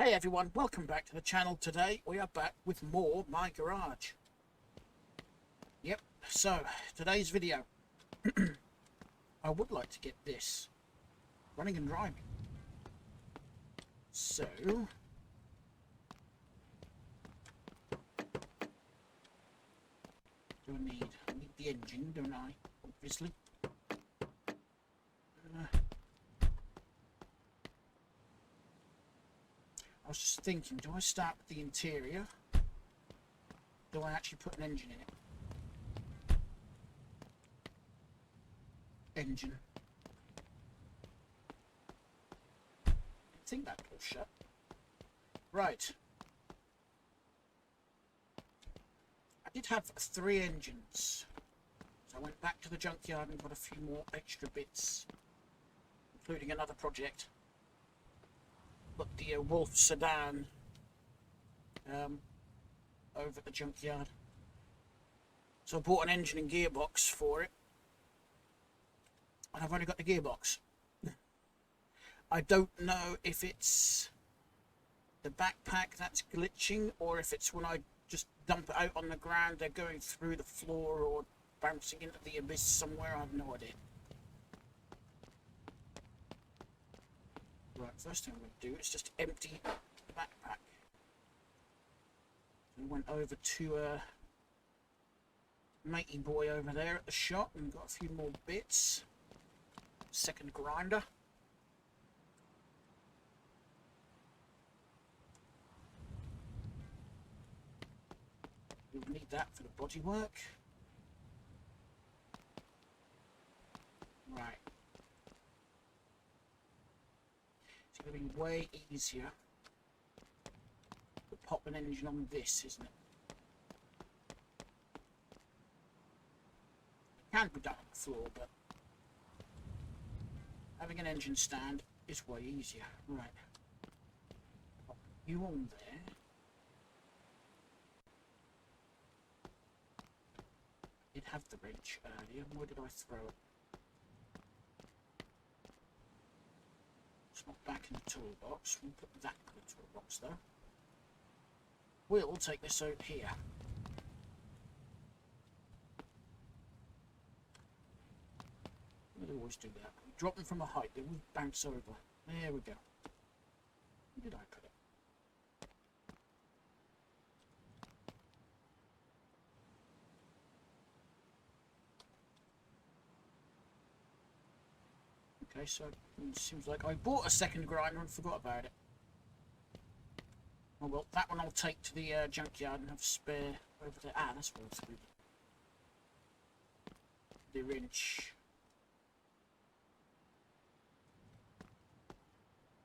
Hey everyone, welcome back to the channel. Today we are back with more My Garage. Yep, so today's video, I would like to get this running and driving. So, do I need the engine, don't I? Obviously. I was just thinking, do I start with the interior? Do I actually put an engine in it? Engine. I think that door's shut. Right. I did have 3 engines. So I went back to the junkyard and got a few more extra bits, including another project. Put the Wolf sedan over at the junkyard. So I bought an engine and gearbox for it. And I've only got the gearbox. I don't know if it's the backpack that's glitching or if it's when I just dump it out on the ground they're going through the floor or bouncing into the abyss somewhere. I have no idea. Right, first thing I'm going to do is just empty the backpack. We went over to matey boy over there at the shop and got a few more bits. Second grinder. We'll need that for the bodywork. Right. It's going to be way easier to pop an engine on this, isn't it? It can be done on the floor, but having an engine stand is way easier. Right. Pop you on there. I did have the wrench earlier. Where did I throw it? It's not back in the toolbox. We'll put that in the toolbox though. We'll take this out here. They always do that. We drop them from a height, they will bounce over. There we go. Where did I put it? Okay, so it seems like I bought a second grinder and forgot about it. Oh well, that one I'll take to the junkyard and have a spare over there. Ah, that's what I threw the wrench.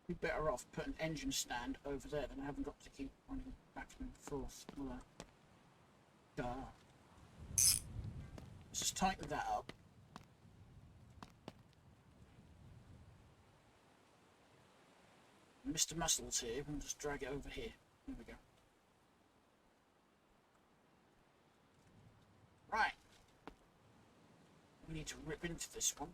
Be better off putting an engine stand over there than I haven't got to keep running back and forth. Well, let's just tighten that up. Mr. Muscles here, we'll just drag it over here. There we go. Right. We need to rip into this one.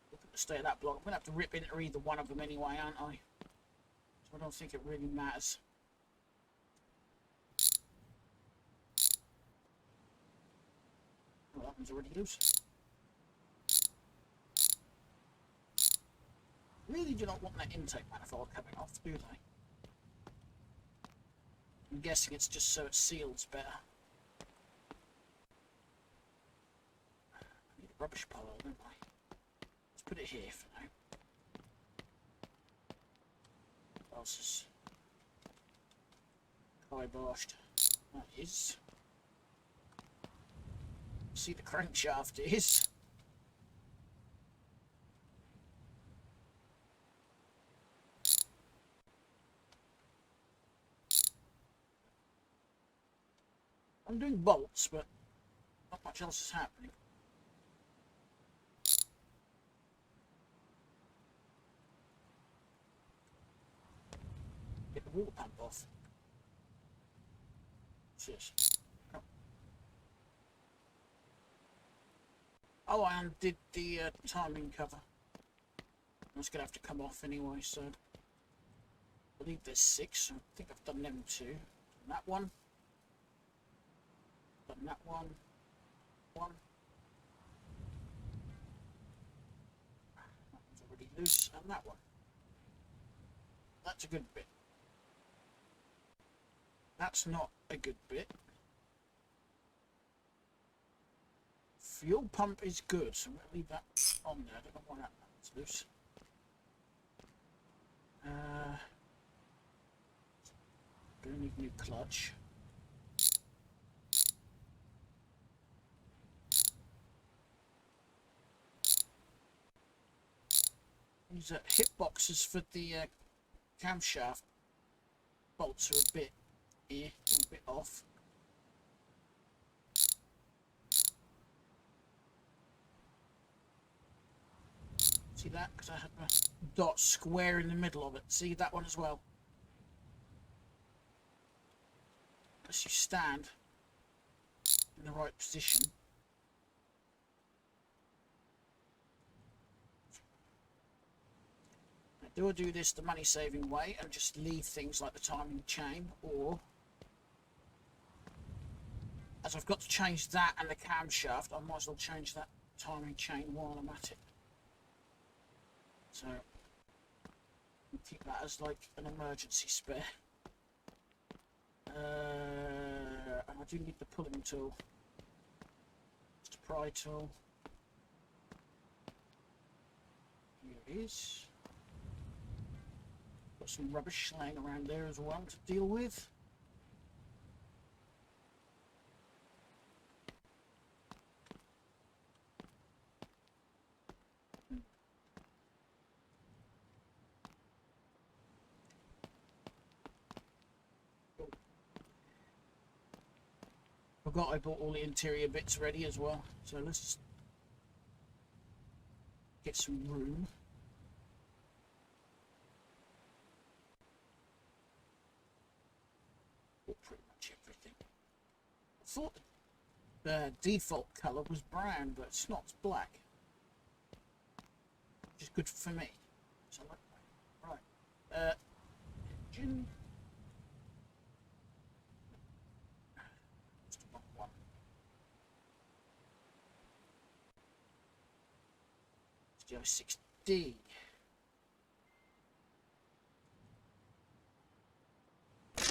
Look at the state of that block. I'm going to have to rip into either one of them anyway, aren't I? So I don't think it really matters. Well, that one's already loose. Really do not want that intake manifold coming off, do they? I'm guessing it's just so it seals better. I need a rubbish pile, don't I? Let's put it here for now. What else is kiboshed? That is. See the crankshaft is. I'm doing bolts, but not much else is happening. Get the water pump off. What's this? Oh, Oh, I undid the timing cover. I was going to have to come off anyway, so... I believe there's 6. I think I've done them 2. Done that one. Done that one. One. That one's already loose. And that one. That's a good bit. That's not a good bit. Fuel pump is good, so I'm going to leave that on there. I don't know why that's loose. Gonna need a new clutch. These hip boxes for the camshaft bolts are a bit here, a bit off. See that? Because I had my dot square in the middle of it. See that one as well? Unless you stand in the right position. Now, do I do this the money saving way and just leave things like the timing chain, or as I've got to change that and the camshaft, I might as well change that timing chain while I'm at it. So I'll keep that as like an emergency spare. And I do need the pulling tool. Just a pry tool. Here it is. Got some rubbish laying around there as well to deal with. Forgot I bought all the interior bits ready as well, so let's just get some room. Bought pretty much everything. I thought the default colour was brown, but it's not, it's black. Which is good for me. So I like that. Right. Engine. G6D. I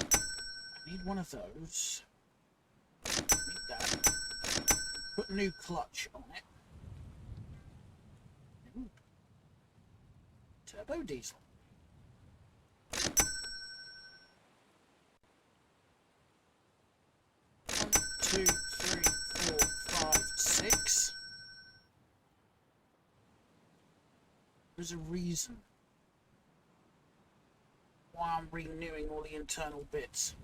need one of those. Need that. Put a new clutch on it. Ooh. Turbo diesel. 1, 2, 3, 4, 5, 6. There's a reason why I'm renewing all the internal bits.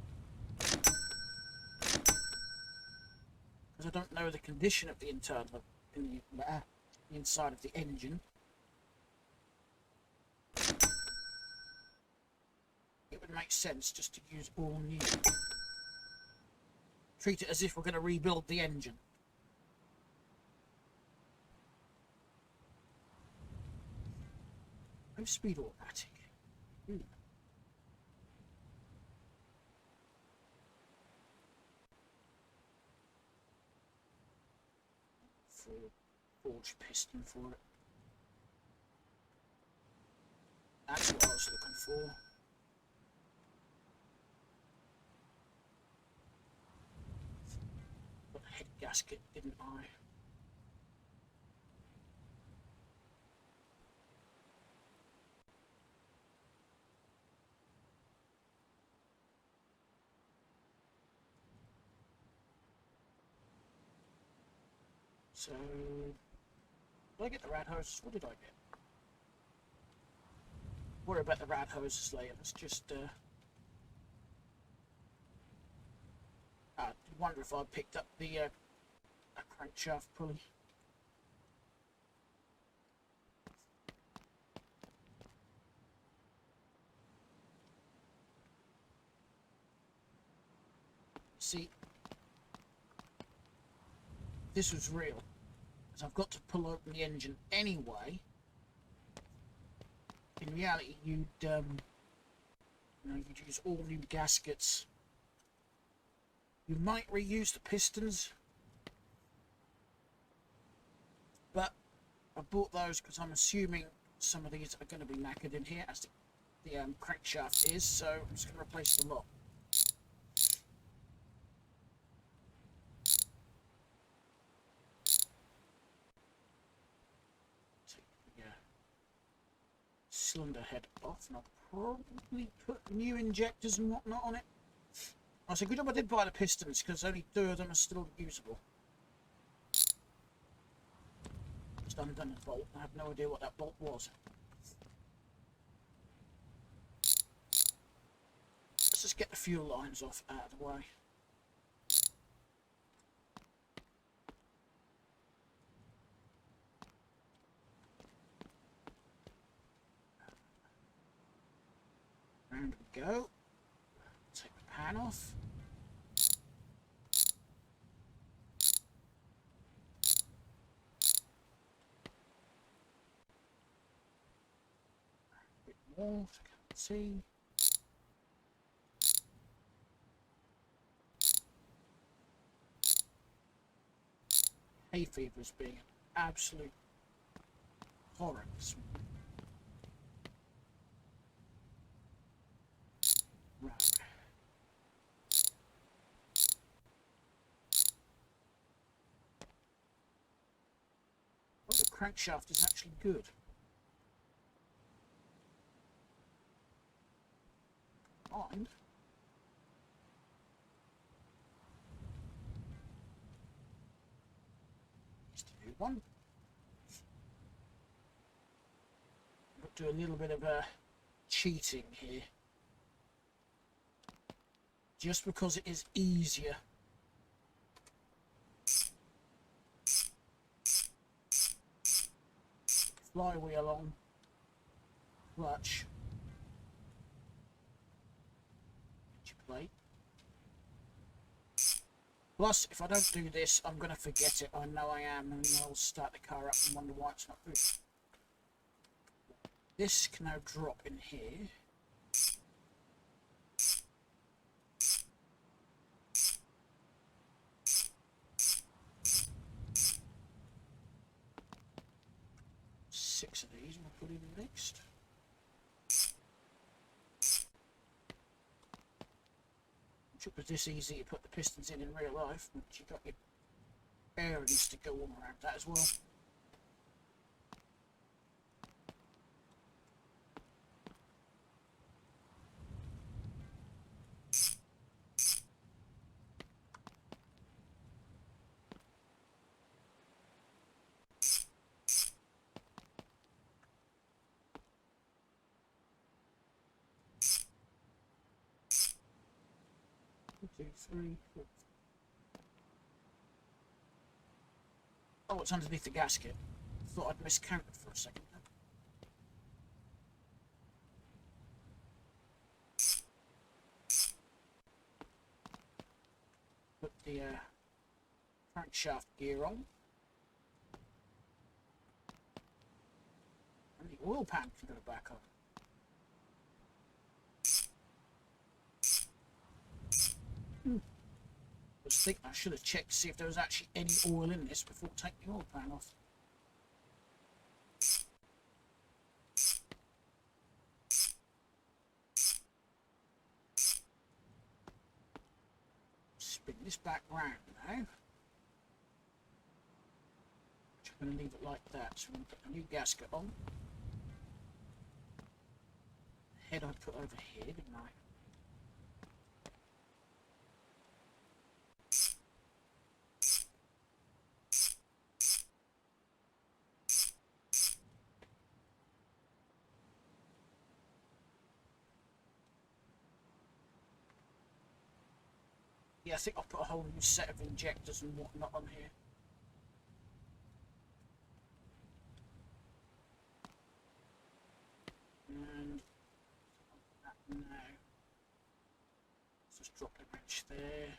Because I don't know the condition of the internal, in the inside of the engine. It would make sense just to use all new. Treat it as if we're going to rebuild the engine. Speed automatic. Forged piston for it. That's what I was looking for. Got a head gasket, didn't I? So, did I get the rad hoses? What did I get? Worry about the rad hoses later. Let's just I wonder if I picked up the crankshaft pulley. See, this was real. because I've got to pull open the engine anyway. In reality, you'd you'd use all new gaskets. You might reuse the pistons, but I bought those because I'm assuming some of these are going to be knackered in here, as the crankshaft is, so I'm just going to replace the lot. Take the cylinder head off, and I'll probably put new injectors and whatnot on it. Oh, so good job I did buy the pistons, because only 2 of them are still usable. Just undone the bolt. I have no idea what that bolt was. Let's just get the fuel lines off out of the way. Round we go. Take the pan off. A bit more to see. Hay fever is being an absolute horror this morning. Right. Oh, the crankshaft is actually good. Mind. Just a new one. But do a little bit of cheating here. Just because it is easier. Flywheel on, clutch, plate. Plus, if I don't do this, I'm going to forget it. I know I am, and I'll start the car up and wonder why it's not good. This can now drop in here. Six of these we'll put in next. It was this easy to put the pistons in real life, but you got your bearings to go on around that as well. Two, three, four. Oh, it's underneath the gasket. Thought I'd miscounted for a second. Put the crankshaft gear on. And the oil pan can go back on. I think I should have checked to see if there was actually any oil in this before taking the oil pan off. Spin this back round now. I'm going to leave it like that. So I'm going to put a new gasket on. The head I put over here, didn't I? Yeah, I think I'll put a whole new set of injectors and whatnot on here. And that now. Let's just drop the wrench there.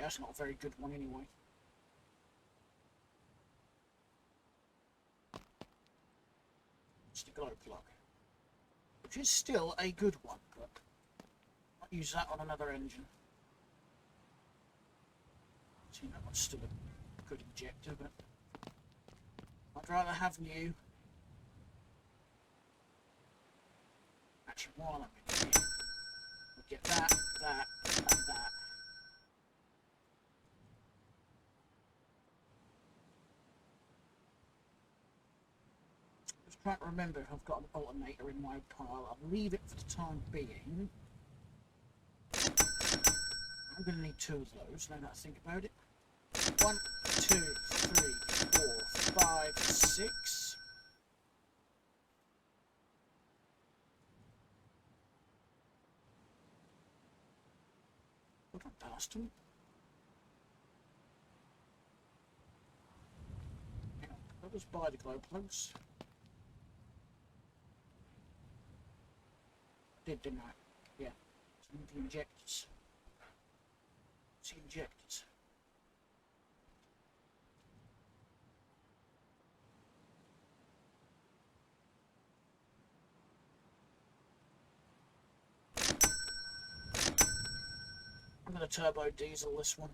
Yeah, that's not a very good one anyway. It's the glow plug, which is still a good one, but I'll use that on another engine. See, that one's still a good injector, but I'd rather have new. Actually, while I'm in here, we'll get that, that, and that. Just trying to remember if I've got an alternator in my pile. I'll leave it for the time being. I'm going to need 2 of those, now that I think about it. 1, 2, 3, 4, 5, 6. Hold on, past them. Hang on, I'll just buy the glow plugs. I did, didn't I? Yeah. So I need the injectors. It's the injectors. I'm going to turbo diesel this one.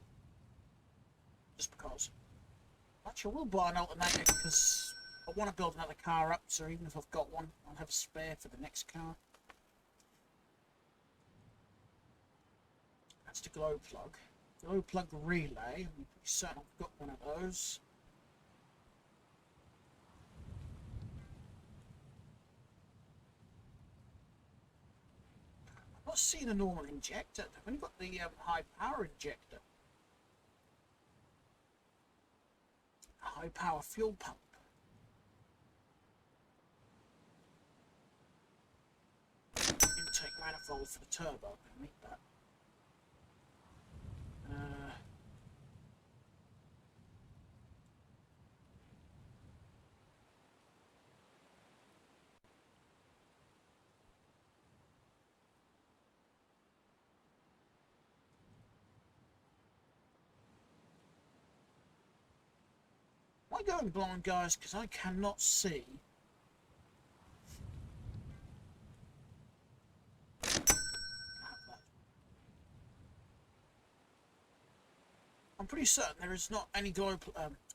Just because. Actually, I will buy an alternator because I want to build another car up, so even if I've got one, I'll have a spare for the next car. That's the glow plug. Glow plug relay. I'm pretty certain I've got one of those. I've not seen a normal injector. I've only got the high power injector. A high power fuel pump. Intake manifold for the turbo. I need that. Am I going blind, guys? Because I cannot see. I'm pretty certain there is not any glow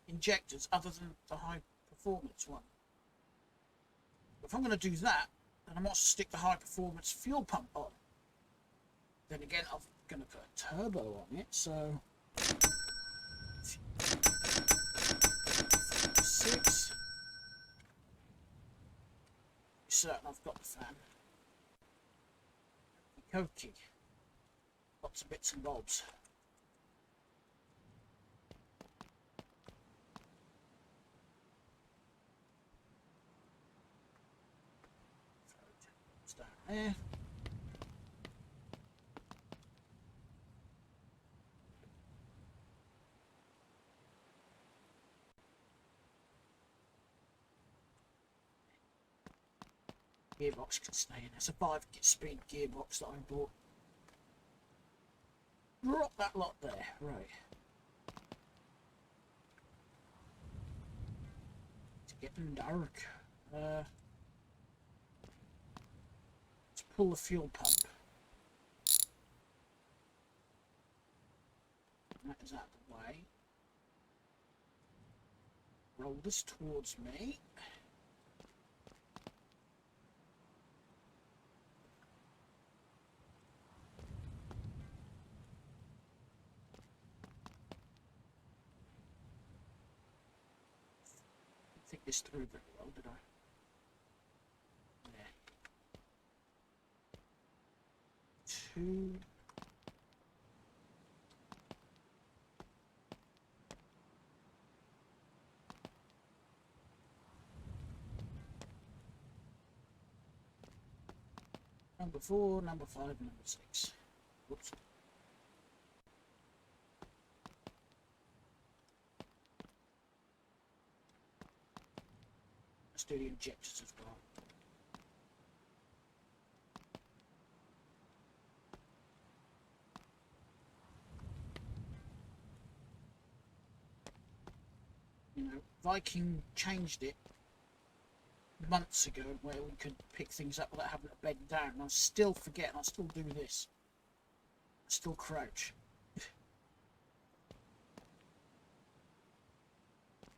injectors other than the high performance one. If I'm going to do that, then I must stick the high performance fuel pump on. Then again, I'm going to put a turbo on it, so 6. Certain I've got the fan. Okey, lots of bits and bobs. It's down there. Gearbox can stay in. It's a 5-speed gearbox that I bought. Drop that lot there, right. It's getting dark. Let's pull the fuel pump. That is out of the way. Roll this towards me. Think this through very well, did I? Yeah. 2. Number 4, number 5, number 6. Whoops. Let's do the injectors as well. You know, Viking changed it months ago where we could pick things up without having to bend down. And I still forget, and I still do this. I still crouch.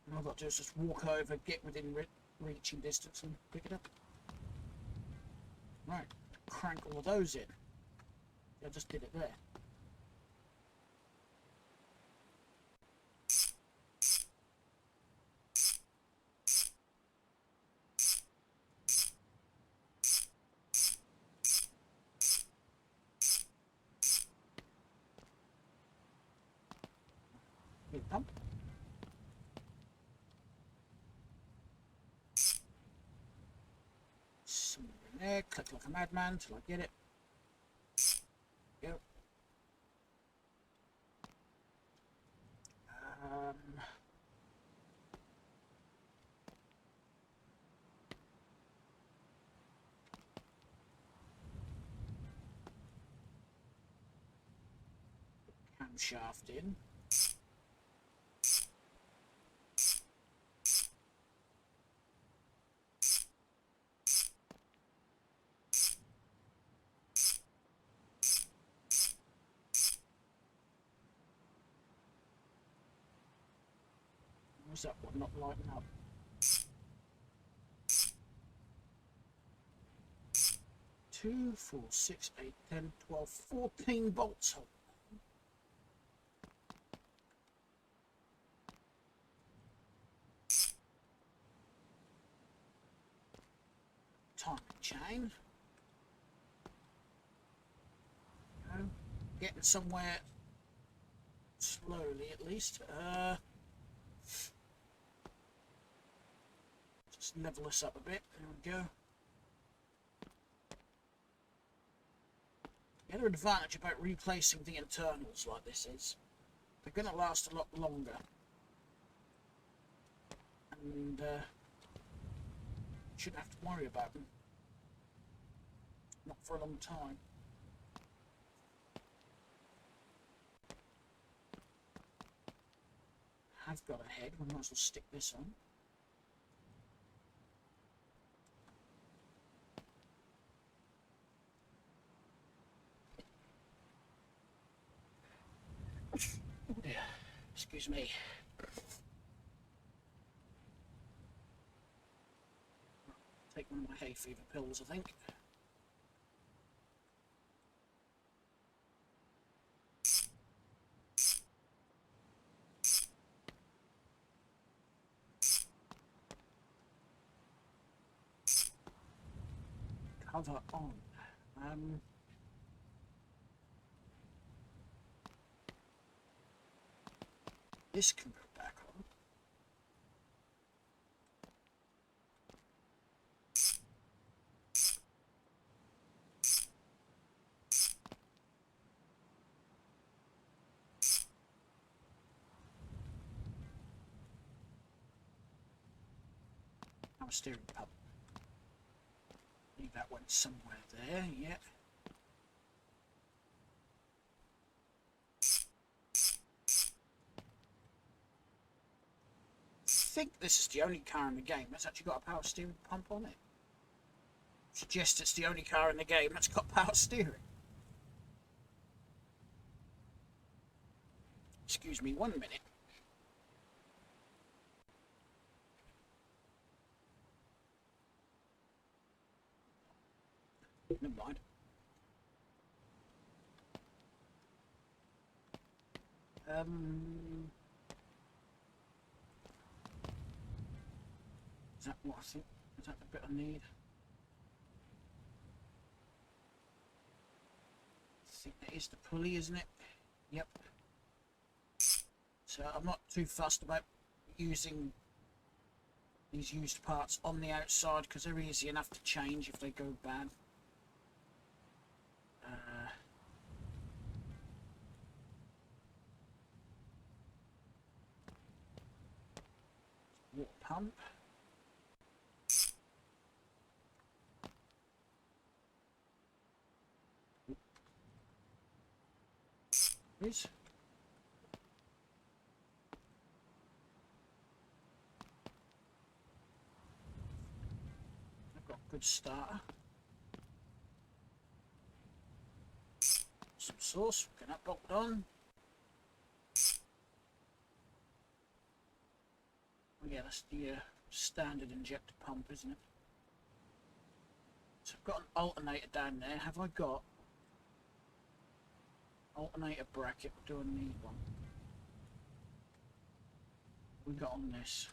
And all I've got to do is just walk over, get within reaching distance and pick it up. Right, crank all of those in. I just did it there. Pump. Somewhere in there, click like a madman till I get it. Go. Camshaft in. What's that one not lighting up? 2, 4, 6, 8, 10, 12, 14 bolts. Timing chain. Getting somewhere slowly at least. Just level us up a bit. There we go. The other advantage about replacing the internals like this is they're going to last a lot longer. And shouldn't have to worry about them. Not for a long time. I've got a head, we might as well stick this on. Oh dear, excuse me. Take one of my hay fever pills, I think. Cover on. This can go back on. Our steering pump. Leave that one somewhere there, yeah. I think this is the only car in the game that's actually got a power steering pump on it. Suggest it's the only car in the game that's got power steering. Excuse me 1 minute. Never mind. Is that what I think? Is that the bit I need? I think that is the pulley, isn't it? Yep. So I'm not too fussed about using these used parts on the outside because they're easy enough to change if they go bad. Water pump. Please. good starter. Some sauce, get that bolted on. Oh yeah, that's the standard injector pump, isn't it? So I've got an alternator down there. Have I got alternator bracket? Do I need one? What we got on this?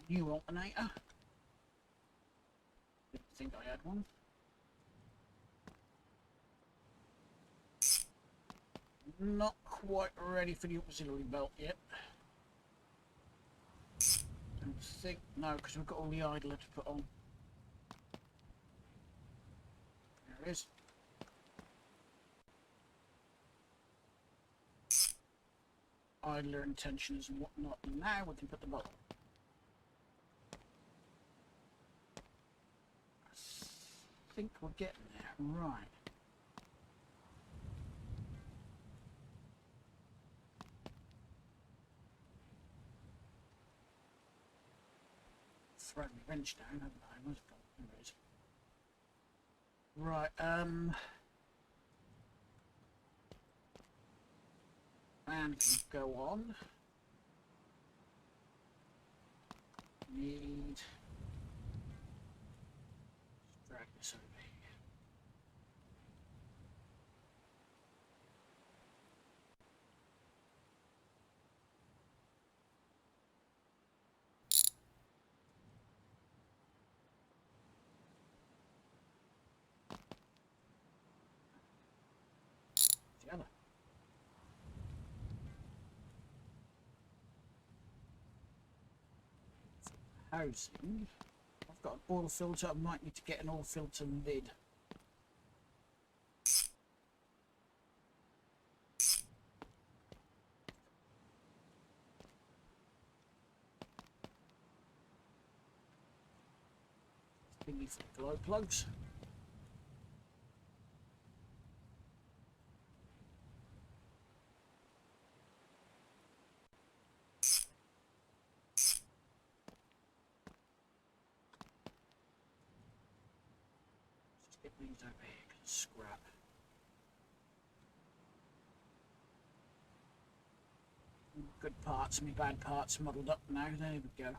New alternator. Didn't think I had one. Not quite ready for the auxiliary belt yet. Don't think, no, because we've got all the idler to put on. There it is. Idler and tensioners and whatnot. Now we can put the belt on. I think we're getting there. Right. Throw my wrench down, haven't I? Where's it gone? There it is. Right, and can go on. Need, drag this over here. The other. Housing. I've got an oil filter. I might need to get an oil filter lid. Thingy for the glow plugs. Just get these over here because it's scrap. Good parts and bad parts muddled up now. There we go.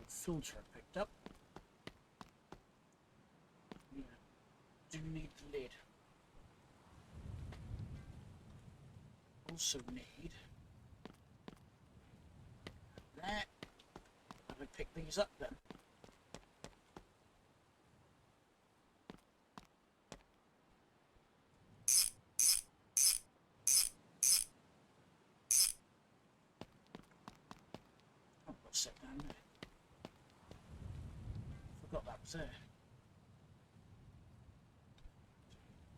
Filter I picked up. Yeah, do need the lid. Also need that. Have I pick these up then? Oh, I've got to set down there. Forgot that was there.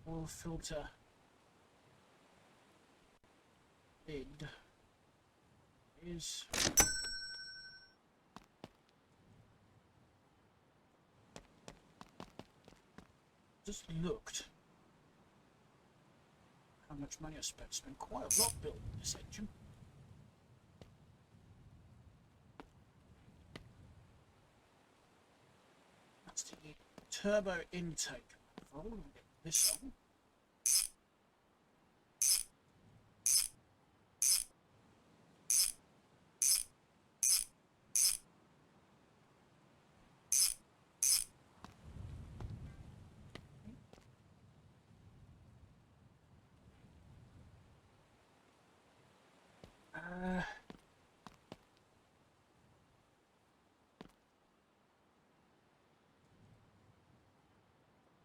Oil filter lid is just looked how much money I spent. Spent quite a lot building this engine. That's the turbo intake manifold. We'll get this on.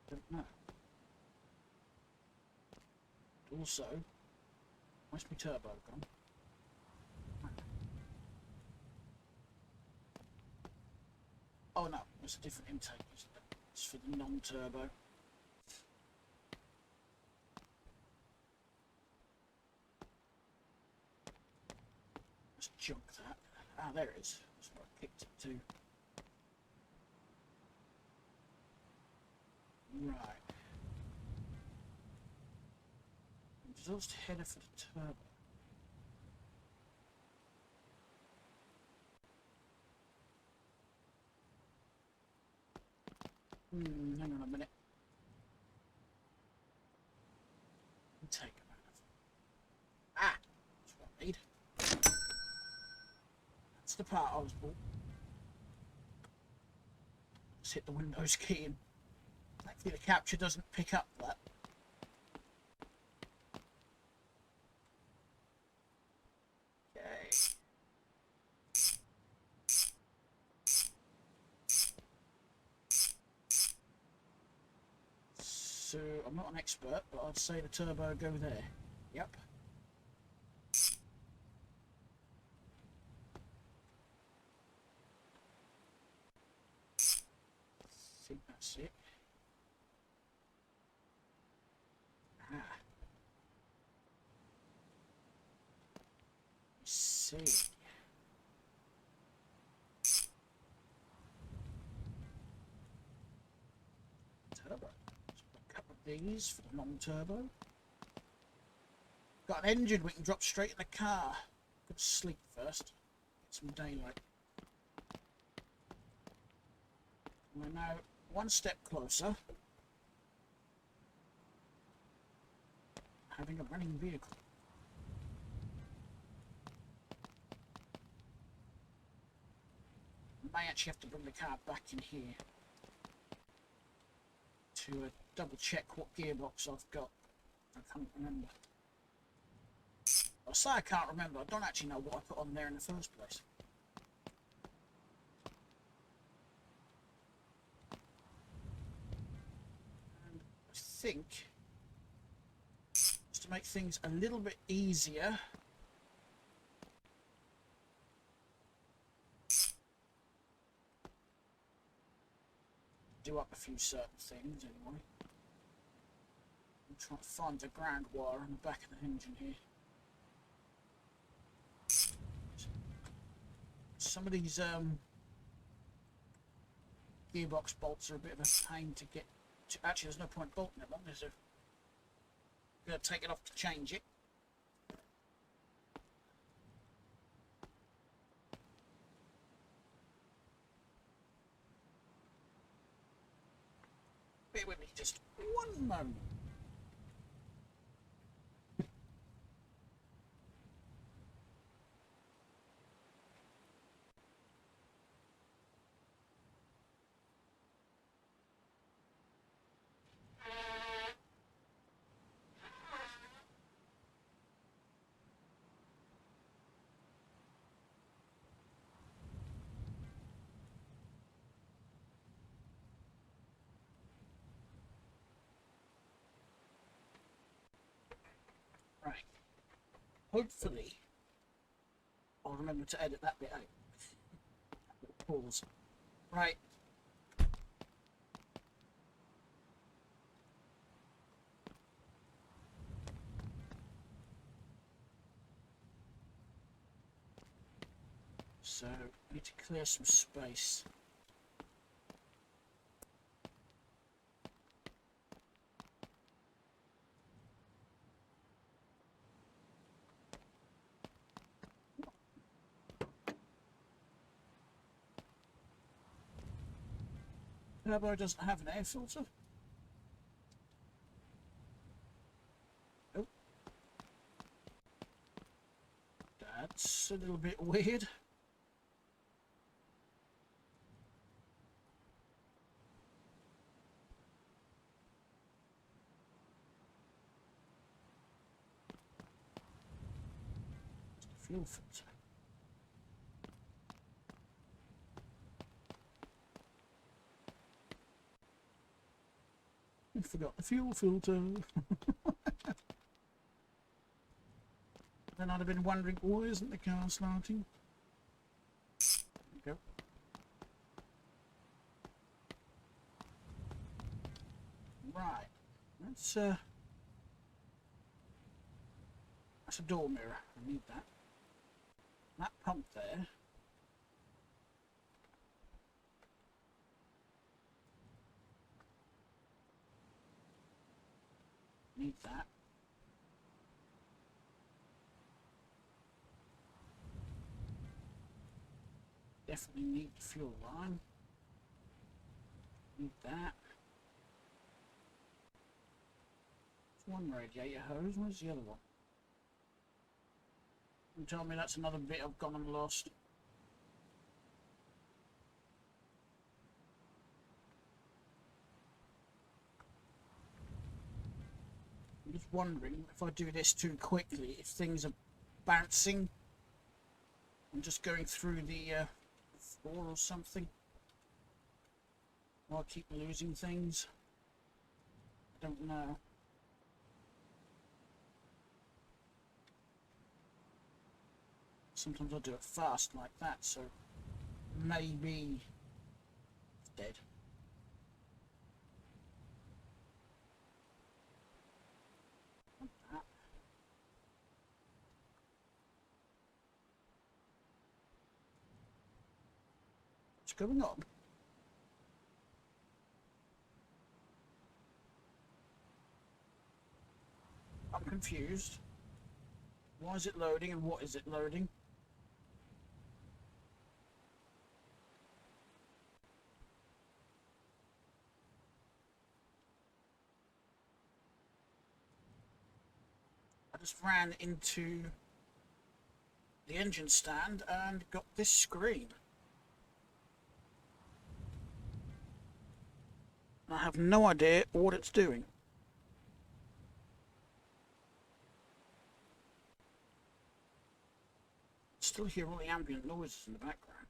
Don't know. Also, where's my turbo gone? Oh no, it's a different intake, isn't it? It's for the non-turbo. Let's junk that. Ah, there it is. That's where I kicked it to. Right. Exhaust header for the turbo. Hang on a minute. Take them out. Ah! That's what I need. That's the part I was bought. Just hit the Windows key and hopefully the capture doesn't pick up that. Okay. So, I'm not an expert, but I'd say the turbo go there. Yep. I think that's it. Ah. Let's see. Turbo. A couple of these for the non-turbo. Got an engine we can drop straight in the car. Good sleep first. Get some daylight. We're now one step closer. Having a running vehicle. I may actually have to bring the car back in here to double check what gearbox I've got. I can't remember. I say I can't remember, I don't actually know what I put on there in the first place. And I think, just to make things a little bit easier, do up a few certain things anyway. I'm trying to find the ground wire on the back of the engine here. Some of these gearbox bolts are a bit of a pain to get to. Actually, there's no point bolting it long. There's a going to take it off to change it. Bear with me just one moment. Right. Hopefully, I'll remember to edit that bit out. Pause. Right. So, I need to clear some space. Turbo doesn't have an air filter. Oh. That's a little bit weird. Fuel filter. I forgot the fuel filter. Then I'd have been wondering, why isn't the car starting? There we go. Right. That's a door mirror. I need that. That pump there. Need that. Definitely need the fuel line. Need that. There's one radiator hose. Where's the other one? You tell me that's another bit I've gone and lost. I'm just wondering if I do this too quickly, if things are bouncing and just going through the floor or something. Or I keep losing things. I don't know. Sometimes I do it fast like that, so maybe it's dead. What's going on? I'm confused. Why is it loading and what is it loading? I just ran into the engine stand and got this screen. I have no idea what it's doing. Still hear all the ambient noises in the background.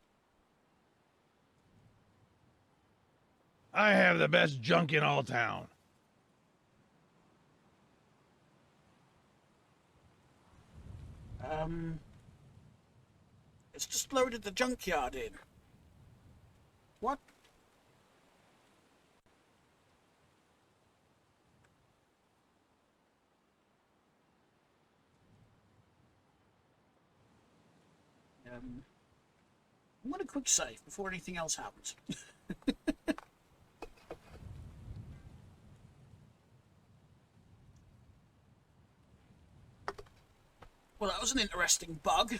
I have the best junk in all town. It's just loaded the junkyard in. What? I'm going to quick save before anything else happens. Well, that was an interesting bug.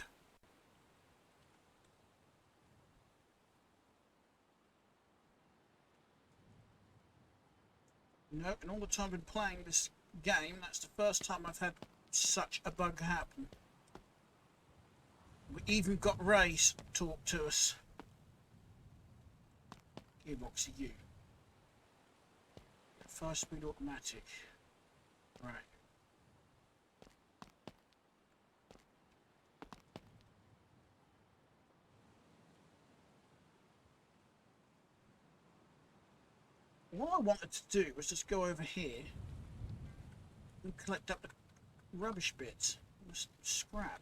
No, and all the time I've been playing this game, that's the first time I've had such a bug happen. We even got Ray talk to us. Gearbox U. 5-speed automatic. Right. What I wanted to do was just go over here and collect up the rubbish bits, the scrap.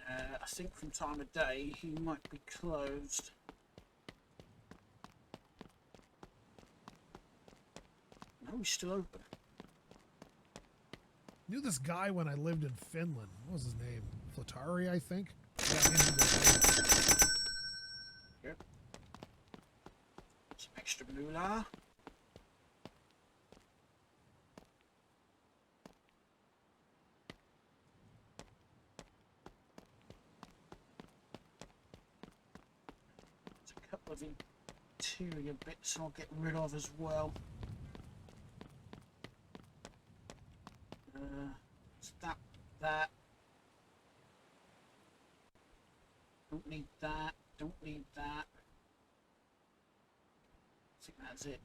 I think from time of day he might be closed. No, he's still open. I knew this guy when I lived in Finland. What was his name? Flatari, I think. Yep. Some extra moolah. There's a couple of interior bits I'll get rid of as well. That. Don't need that. Don't need that. I think that's it.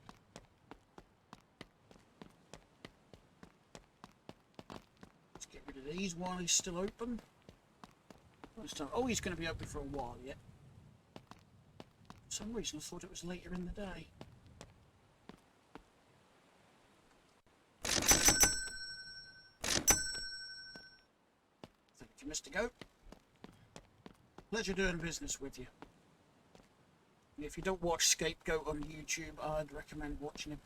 Let's get rid of these while he's still open. Oh, he's going to be open for a while yet. For some reason I thought it was later in the day. you, Mr. Goat. Pleasure doing business with you. If you don't watch Scapegoat on YouTube, I'd recommend watching him.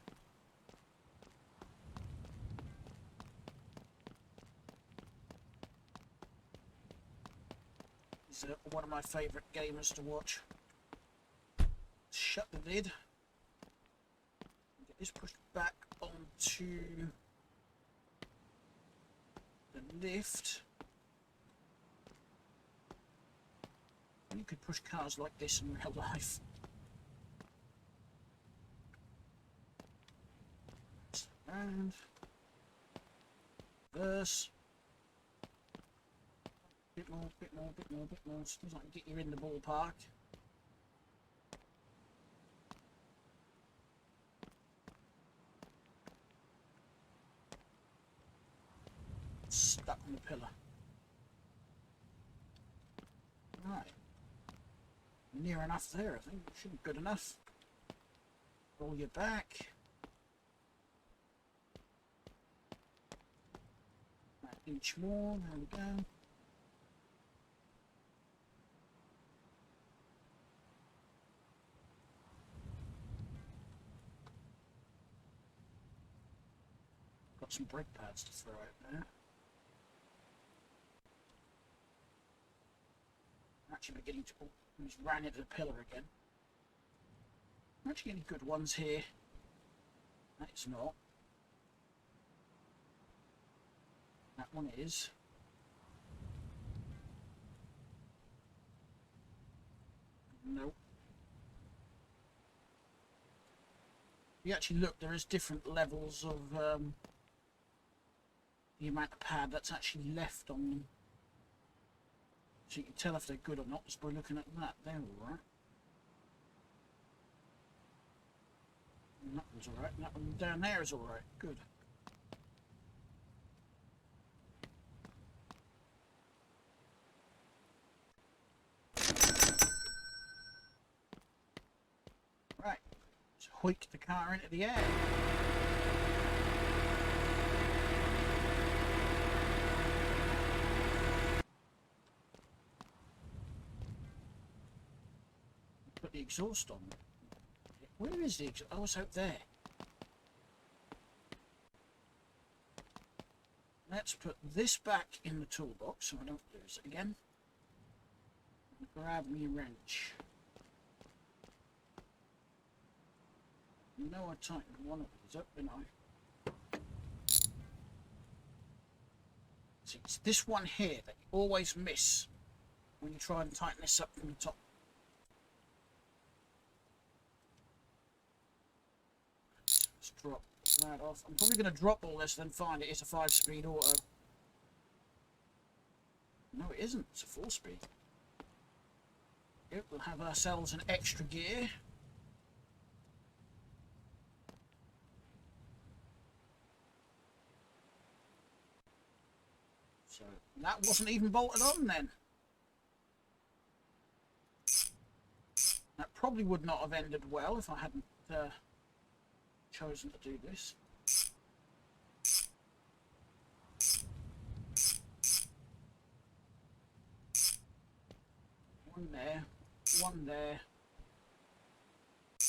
He's one of my favourite gamers to watch. Shut the lid. Get this pushed back onto the lift. You could push cars like this in real life. And verse. Bit more. Seems like get you in the ballpark. Stuck on the pillar. Right. Near enough there, I think. Should be good enough. Roll your back. An inch more, there we go. Got some brake pads to throw out there. I'm actually beginning to... Just ran into the pillar again. I'm actually getting good ones here. That's not. That one is. Nope. If you actually look, there is different levels of the amount of pad that's actually left on them. So you can tell if they're good or not just by looking at that. They're alright. That one's alright. That one down there is alright. Good. Right. Let's hoik the car into the air. Put the exhaust on. Where is the exhaust? Oh, it's out there. Let's put this back in the toolbox so I don't lose it again. Grab me a wrench. You know I tightened one of these up, didn't I? See, it's this one here that you always miss when you try and tighten this up from the top. Let's drop that off. I'm probably going to drop all this, then find it's a 5-speed auto. No, it isn't. It's a 4-speed. Yep, we'll have ourselves an extra gear. So that wasn't even bolted on then. That probably would not have ended well if I hadn't chosen to do this. One there, one there,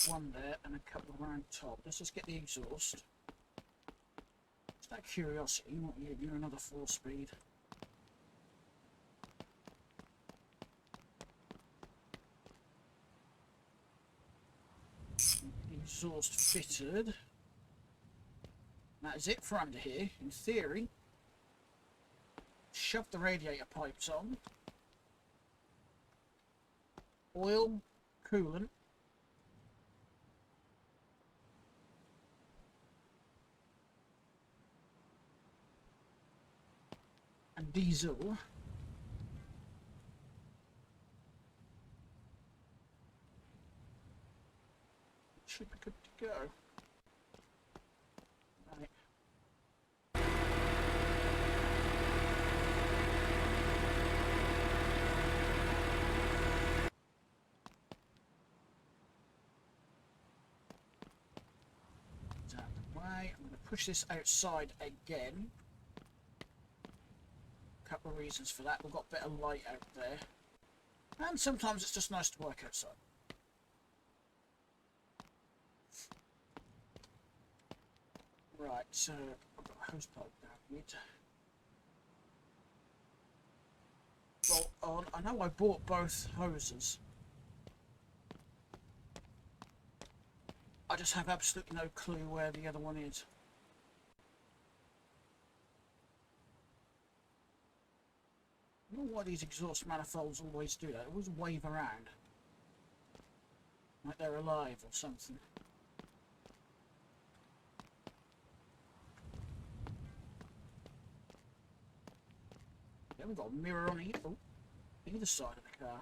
one there, and a couple around top. Let's just get the exhaust. Just out of curiosity, what you're another 4-speed. Exhaust fitted. That is it for under here. In theory, shove the radiator pipes on. Oil, coolant, and diesel. Should be good to go. Right. It's out of the way. I'm going to push this outside again. couple of reasons for that. We've got better light out there. And sometimes it's just nice to work outside. Right, so I've got a hose pipe down here. Bolt on. I know I bought both hoses. I just have absolutely no clue where the other one is. I don't know why these exhaust manifolds always do that. They always wave around. Like they're alive or something. Yeah, we've got a mirror on either side of the car.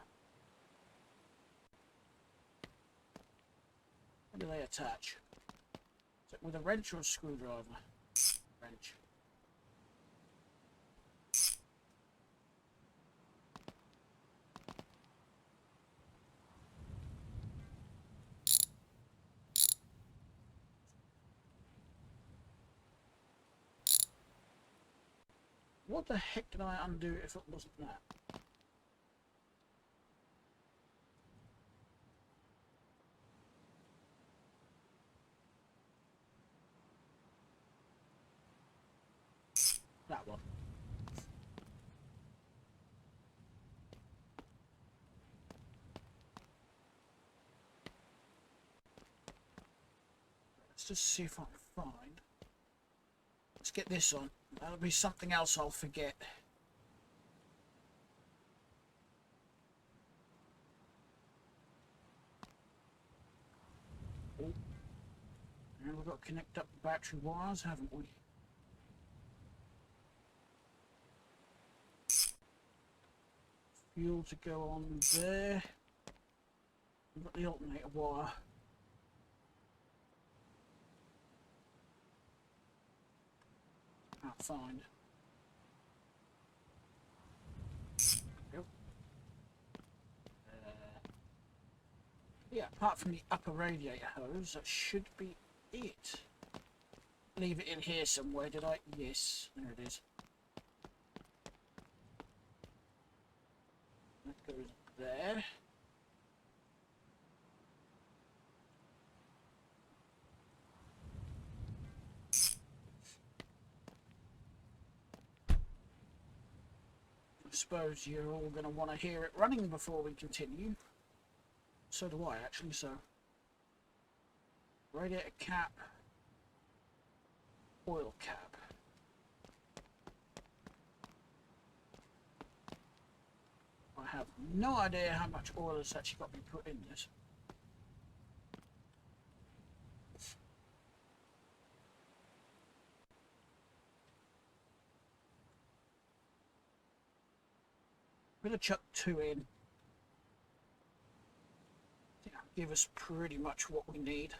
How do they attach? Is it with a wrench or a screwdriver? Wrench. What the heck did I undo if it wasn't that? That one. Let's just see if I can find. Let's get this on. That'll be something else I'll forget. Oh. And we've got to connect up the battery wires, haven't we? Fuel to go on there. We've got the alternator wire. Can't find. Yep. Yeah, apart from the upper radiator hose, that should be it. Leave it in here somewhere, did I? Yes, there it is. That goes there. I suppose you're all going to want to hear it running before we continue. So do I, actually, so. Radiator cap. Oil cap. I have no idea how much oil has actually got to be put in this. I'm going to chuck 2 in. I think that'll give us pretty much what we need.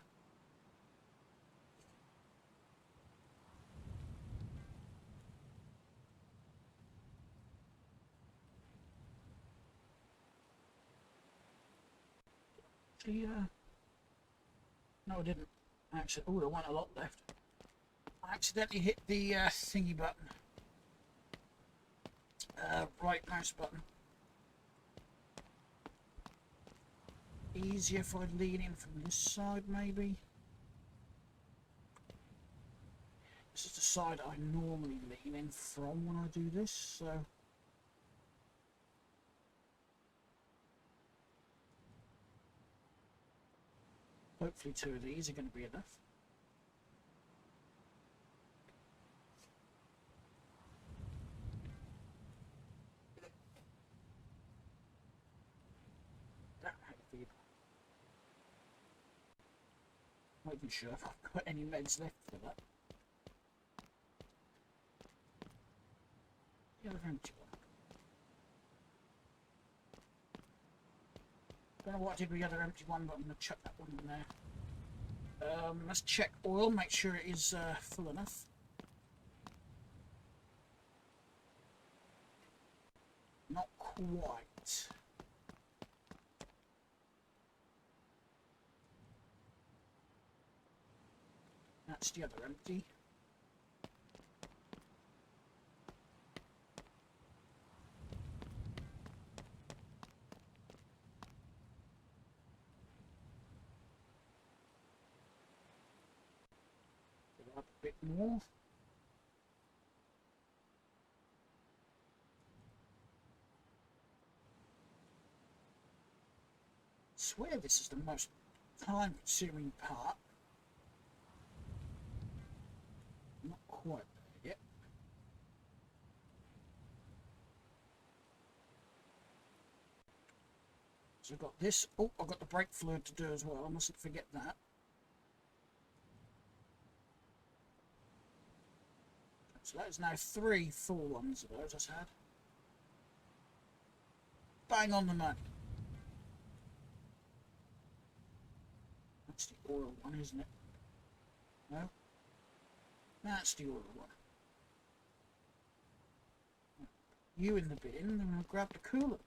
Actually, no, I didn't. Actually, oh, I want a lot left. I accidentally hit the thingy button. Right mouse button. Easier if I lean in from this side, maybe. This is the side I normally lean in from when I do this, so. Hopefully 2 of these are going to be enough. That might be. Not even sure if I've got any meds left for that. The other empty one. Don't know what I did with the other empty one, but I'm going to chuck that one in there. Let's check oil, make sure it is full enough. Not quite. That's the other empty. up a bit more. I swear this is the most time-consuming part. Not quite there yet. So I've got this. Oh, I've got the brake fluid to do as well. I mustn't forget that. So that is now 3 full ones of those I've had. Bang on the money. That's the oil one, isn't it? No? That's the oil one. You in the bin, then I'll grab the cooler.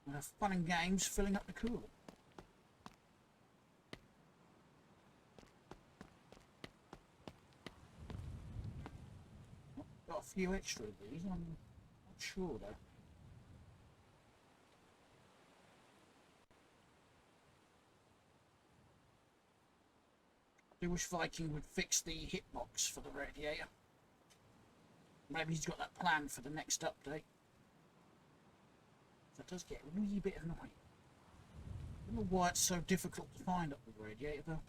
We'll have fun and games filling up the cooler. Got a few extra of these, I'm not sure though. I do wish Viking would fix the hitbox for the radiator. Maybe he's got that planned for the next update. That does get a wee bit annoying. I don't know why it's so difficult to find up the radiator though.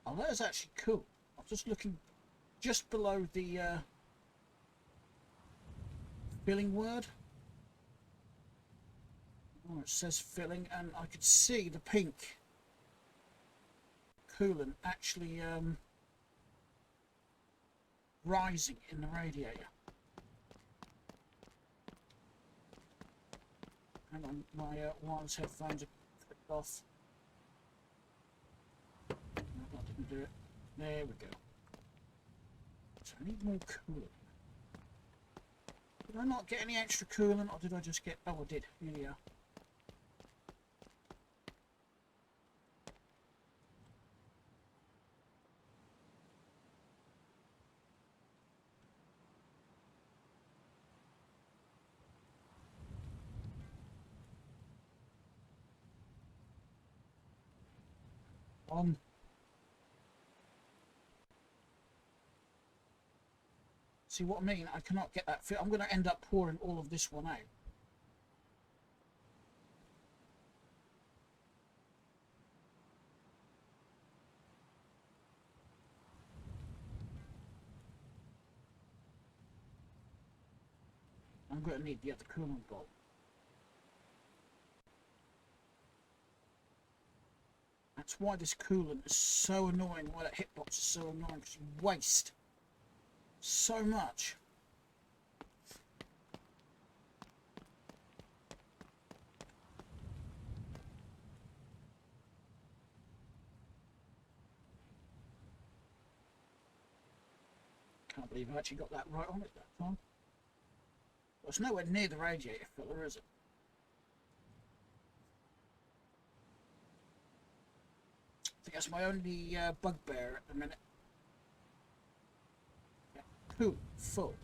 Oh, that is actually cool. I'm just looking just below the filling word. Oh, it says filling, and I could see the pink coolant actually rising in the radiator. Hang on, my wireless headphones are clicked off. No, that didn't do it. There we go. So I need more coolant. Did I not get any extra coolant, or did I just get... Oh, I did. Here we are. See what I mean? I cannot get that fit. I'm going to end up pouring all of this one out. I'm going to need the other coolant bowl. That's why this coolant is so annoying, why that hitbox is so annoying, because you waste so much. Can't believe I actually got that right on it that time. Well, it's nowhere near the radiator filler, is it? I think that's my only bugbear at the minute. Yeah. Cool, full.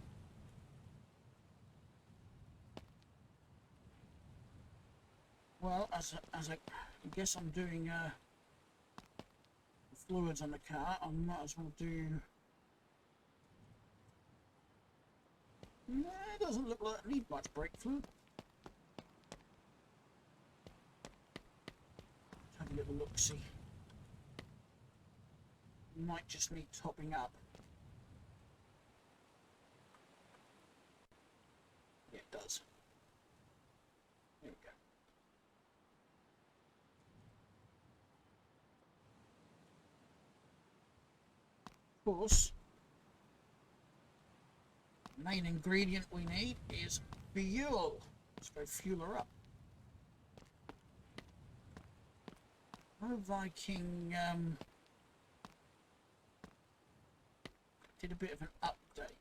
Well, as I guess I'm doing the fluids on the car, I might as well do... Nah, it doesn't look like I need much brake fluid. Let's have a little look-see. Might just need topping up. Yeah, it does. There we go. Of course, the main ingredient we need is fuel. Let's go fuel her up. Oh, Viking did a bit of an update.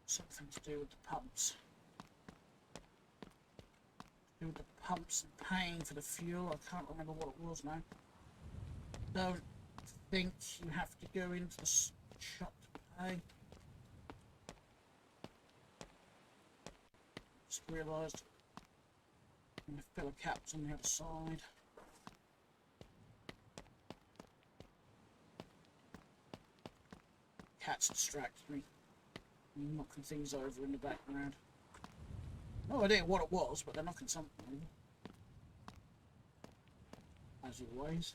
Something to do with the pumps. To do with the pumps and paying for the fuel. I can't remember what it was now. Don't think you have to go into the shop to pay. Just realised the filler cap's on the other side. Cat's distracted me. Knocking things over in the background. No idea what it was, but they're knocking something over. As always.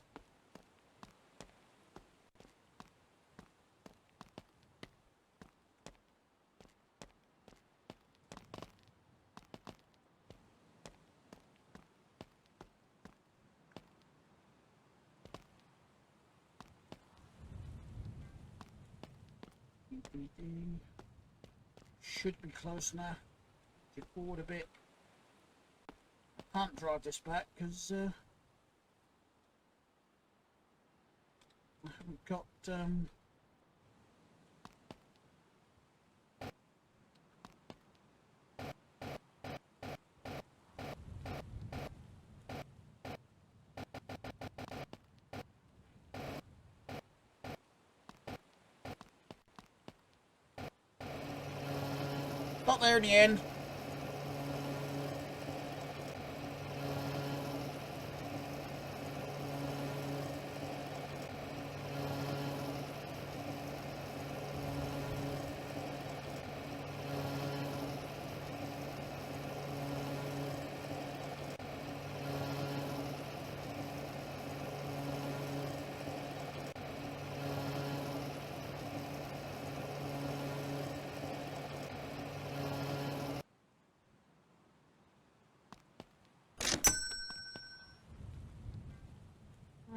Should be close now. Get forward a bit. I can't drive this back because I haven't got got there in the end.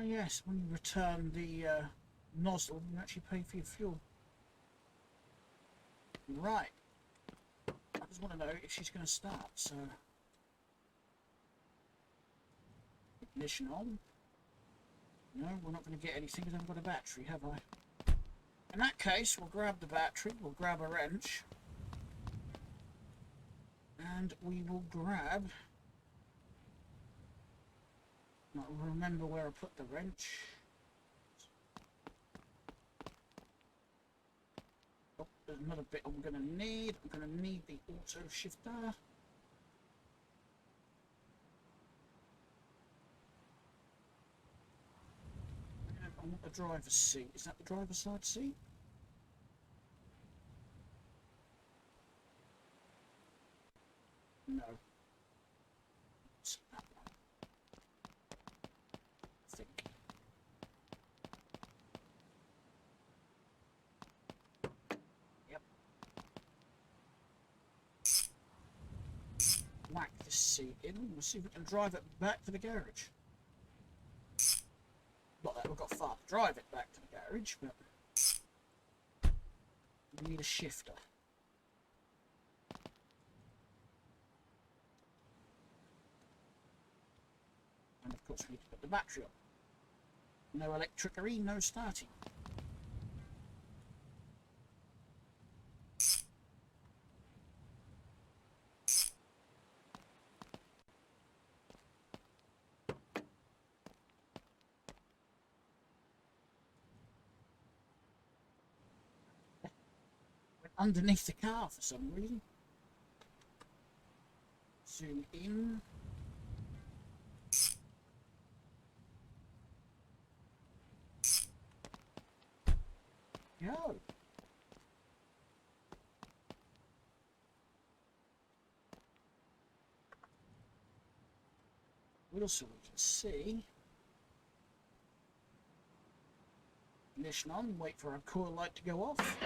Oh yes, when you return the nozzle, you actually pay for your fuel. Right. I just want to know if she's going to start, so... Ignition on. No, we're not going to get anything because I haven't got a battery, have I? In that case, we'll grab the battery, we'll grab a wrench. And we will grab... I'll remember where I put the wrench. Oh, there's another bit I'm going to need. I'm going to need the auto shifter. I want the driver's seat. Is that the driver's side seat? No. It's that one. I think. Yep. Whack this seat in. We'll see if we can drive it back to the garage. Not that we've got far to drive it back to the garage, but we need a shifter. And of course we need to put the battery on. No electricity, no starting. Underneath the car for some reason. Zoom in. Go. Also we can see. Ignition on, wait for our coil light to go off.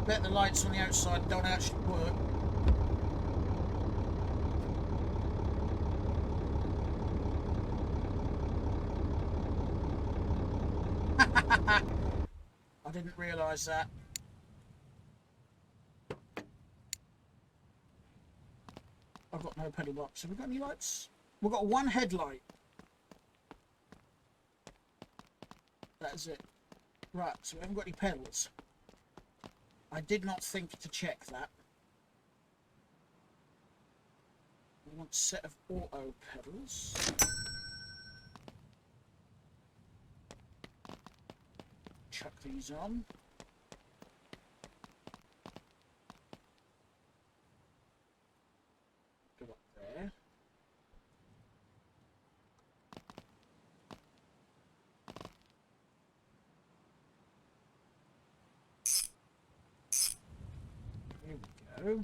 Bet the lights on the outside don't actually work. I didn't realise that. I've got no pedal box. Have we got any lights? We've got one headlight. That's it. Right, so we haven't got any pedals. I did not think to check that. We want a set of auto pedals. Chuck these on. Go up there. Here we go.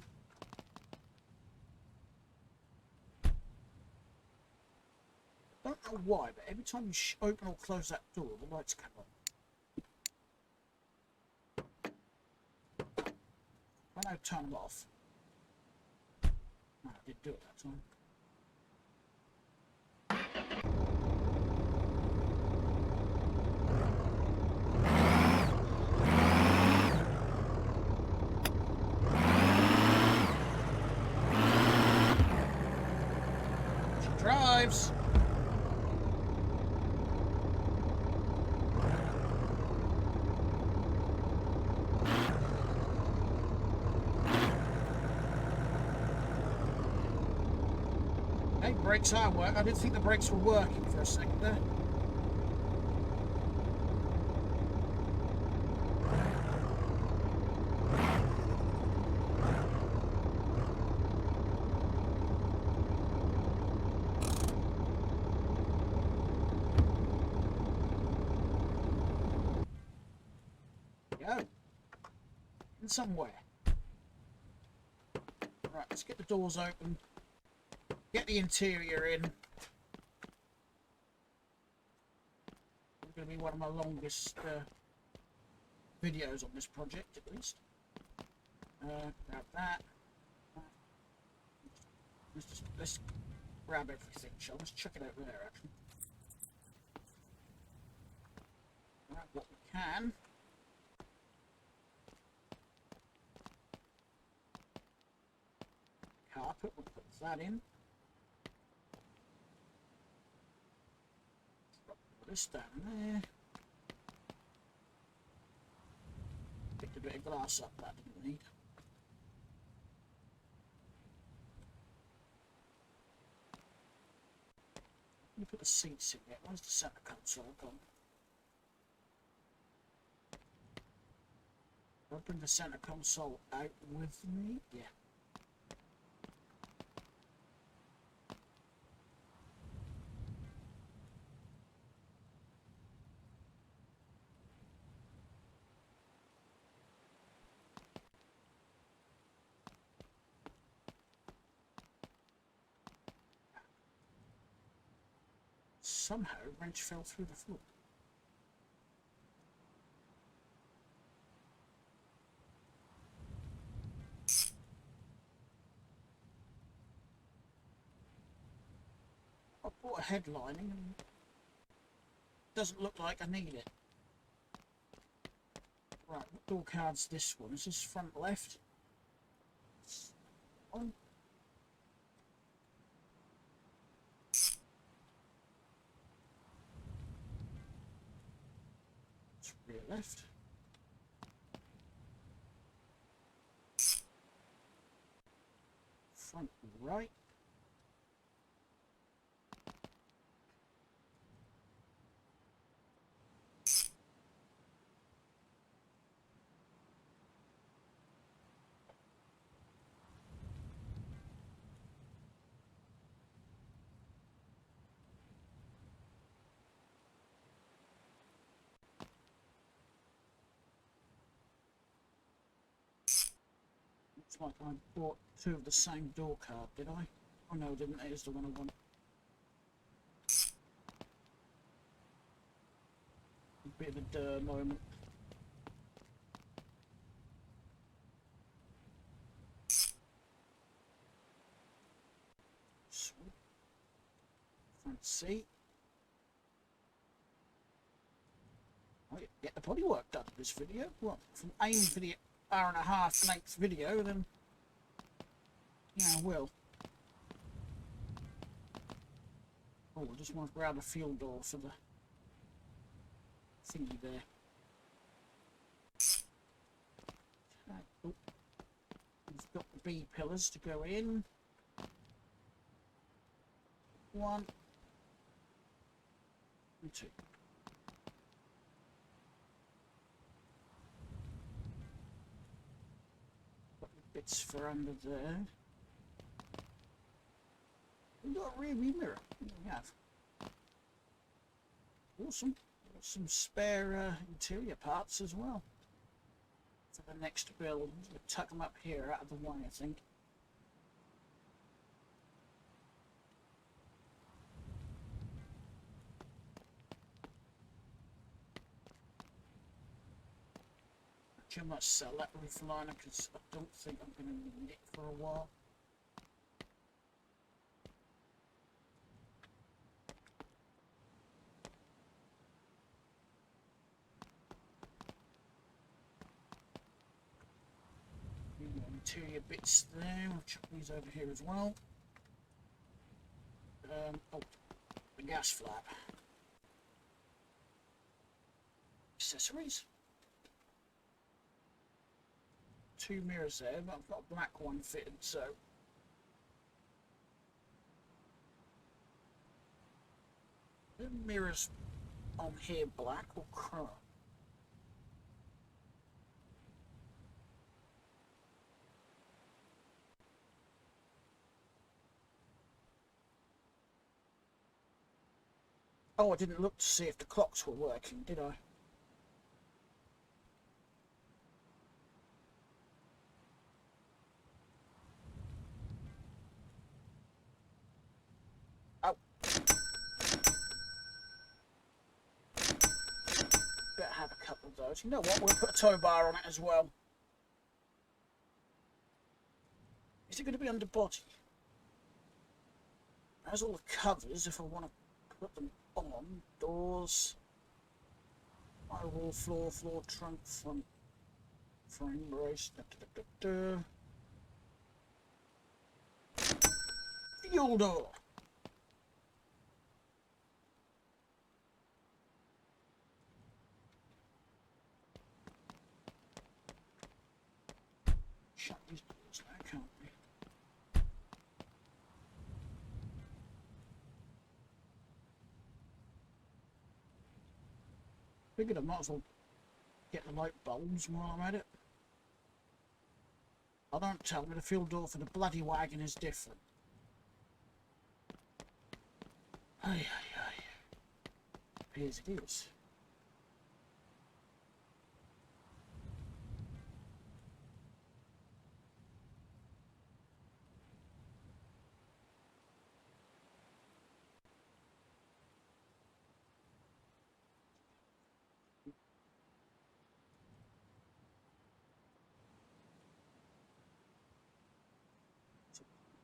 I don't know why, but every time you open or close that door, the lights come on. I know, turn them off. No, I didn't do it that time. She drives. Hey, brakes are working. I didn't think the brakes were working for a second there. Go. In somewhere. Right, let's get the doors open. Get the interior in. It's going to be one of my longest videos on this project, at least. Grab that. Let's grab everything, shall we? Let's chuck it over there, actually. Grab what we can. Carpet, we'll put that in. Put this down there. Picked a bit of glass up that didn't need. Let me put the seats in there. Where's the centre console gone? I'll bring the centre console out with me. Yeah. Somehow, a wrench fell through the floor. I bought a headlining and it doesn't look like I need it. Right, what door card's this one? Is this front left? On. It's rear left. Front right. Looks like I bought two of the same door card, did I? Oh no, I didn't. Here's the one I want. A bit of a duh moment. Sweet. Front seat. Oh, yeah, get the bodywork done in this video. Well, from aim for the hour-and-a-half length video, then yeah, I will. Oh, I just want to grab a fuel door for the thingy there. Okay. Oh. We've got the B pillars to go in. One. And two. Got the bits for under there. We've got a rear view mirror. We have. Awesome. Got some spare interior parts as well. For the next build. We'll tuck them up here out of the way, I think. I might sell that roof liner because I don't think I'm going to need it for a while. Interior bits there. We'll chuck these over here as well. Oh, the gas flap. Accessories. Two mirrors there, but I've got a black one fitted, so the mirrors on here black or chrome? Oh, I didn't look to see if the clocks were working, did I? Oh. Better have a couple of those. You know what? We'll put a tow bar on it as well. Is it going to be under body? There's all the covers if I want to put them on. Doors. Firewall, floor, trunk, front, frame brace. Fuel door. Shut these doors now, can't we? Figured I might as well get the light bulbs while I'm at it. Oh, don't tell me the fuel door for the bloody wagon is different. Ay. Here's it is.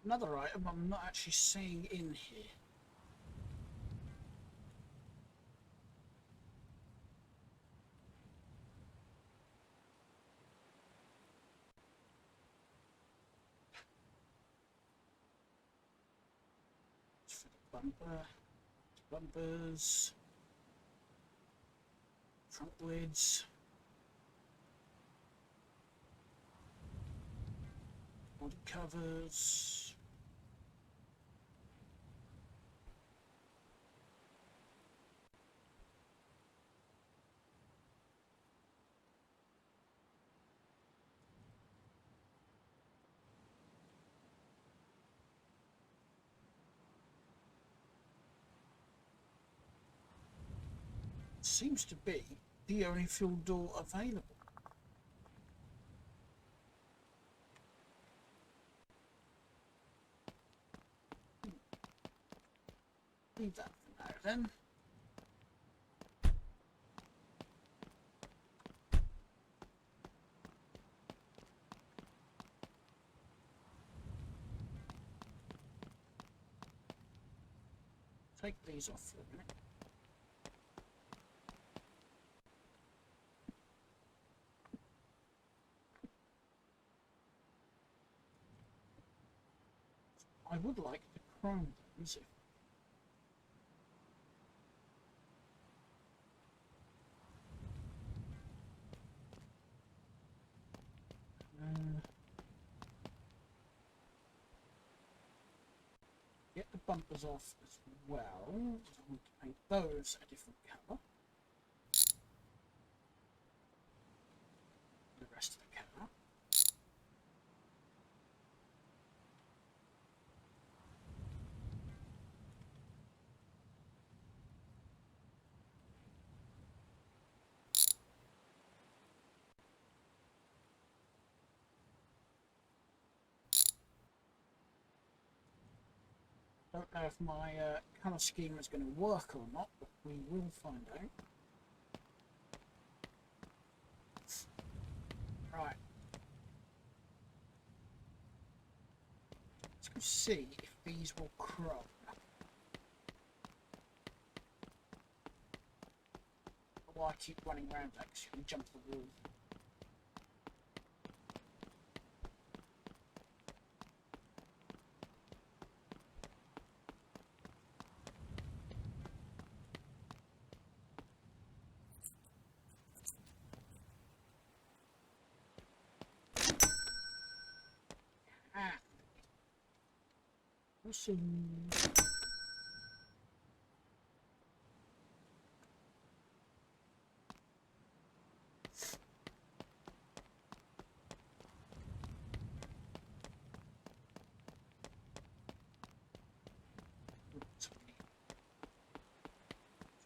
Another item I'm not actually seeing in here. It's for the bumper, bumpers, front lids, body covers. Seems to be the only fuel door available. Leave that for now then. Take these off for a minute. I would like the chrome ones if get the bumpers off as well. I want to paint those a different colour. The rest of the car. Don't know if my colour scheme is going to work or not, but we will find out. Right. Let's go see if these will chrome. Or I keep running around that because you can jump the wall. Awesome.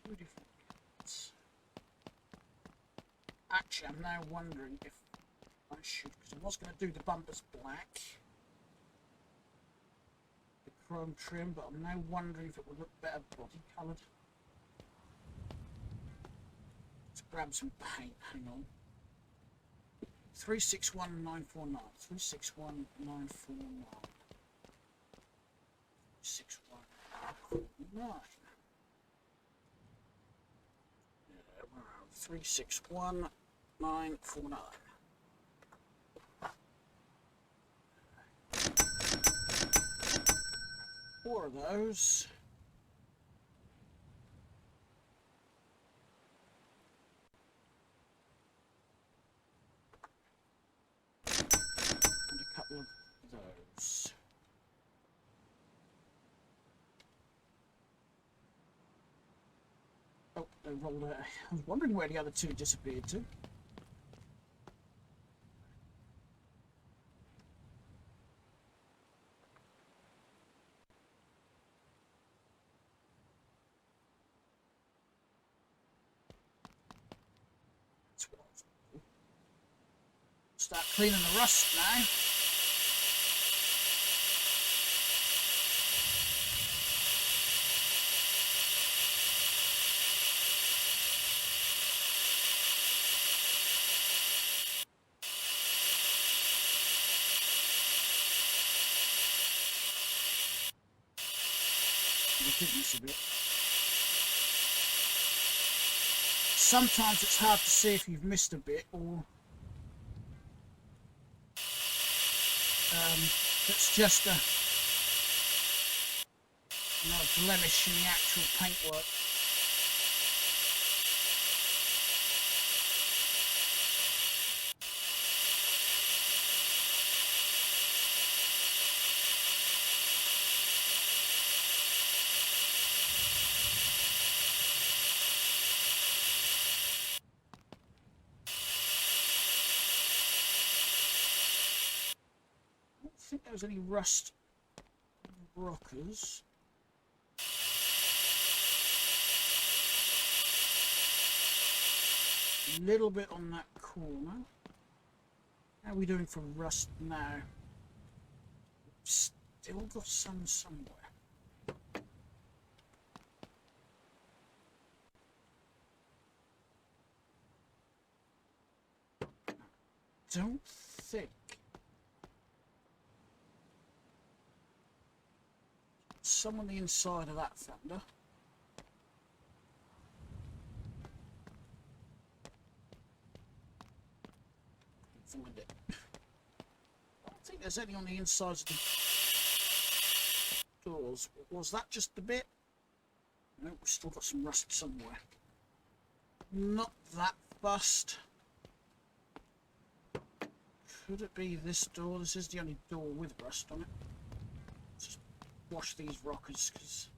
Two different colours. Actually, I'm now wondering if I should, because I was going to do the bumpers black. Chrome trim, but I'm now wondering if it would look better body coloured. Let's grab some paint, hang on. 361949. 361949. 61949. Yeah, we're on 361949. Four of those. And a couple of those. Oh, they rolled out. I was wondering where the other two disappeared to. Start cleaning the rust now. A bit. Sometimes it's hard to see if you've missed a bit or it's just a blemish in the actual paintwork. I don't think there was any rust on the rockers. A little bit on that corner. How are we doing for rust now? Still got some somewhere. Don't think. Some on the inside of that fender. Find it. I don't think there's any on the insides of the doors. Was that just the bit? No, we've still got some rust somewhere. Not that fussed. Could it be this door? This is the only door with rust on it. Let's just squash these rockers because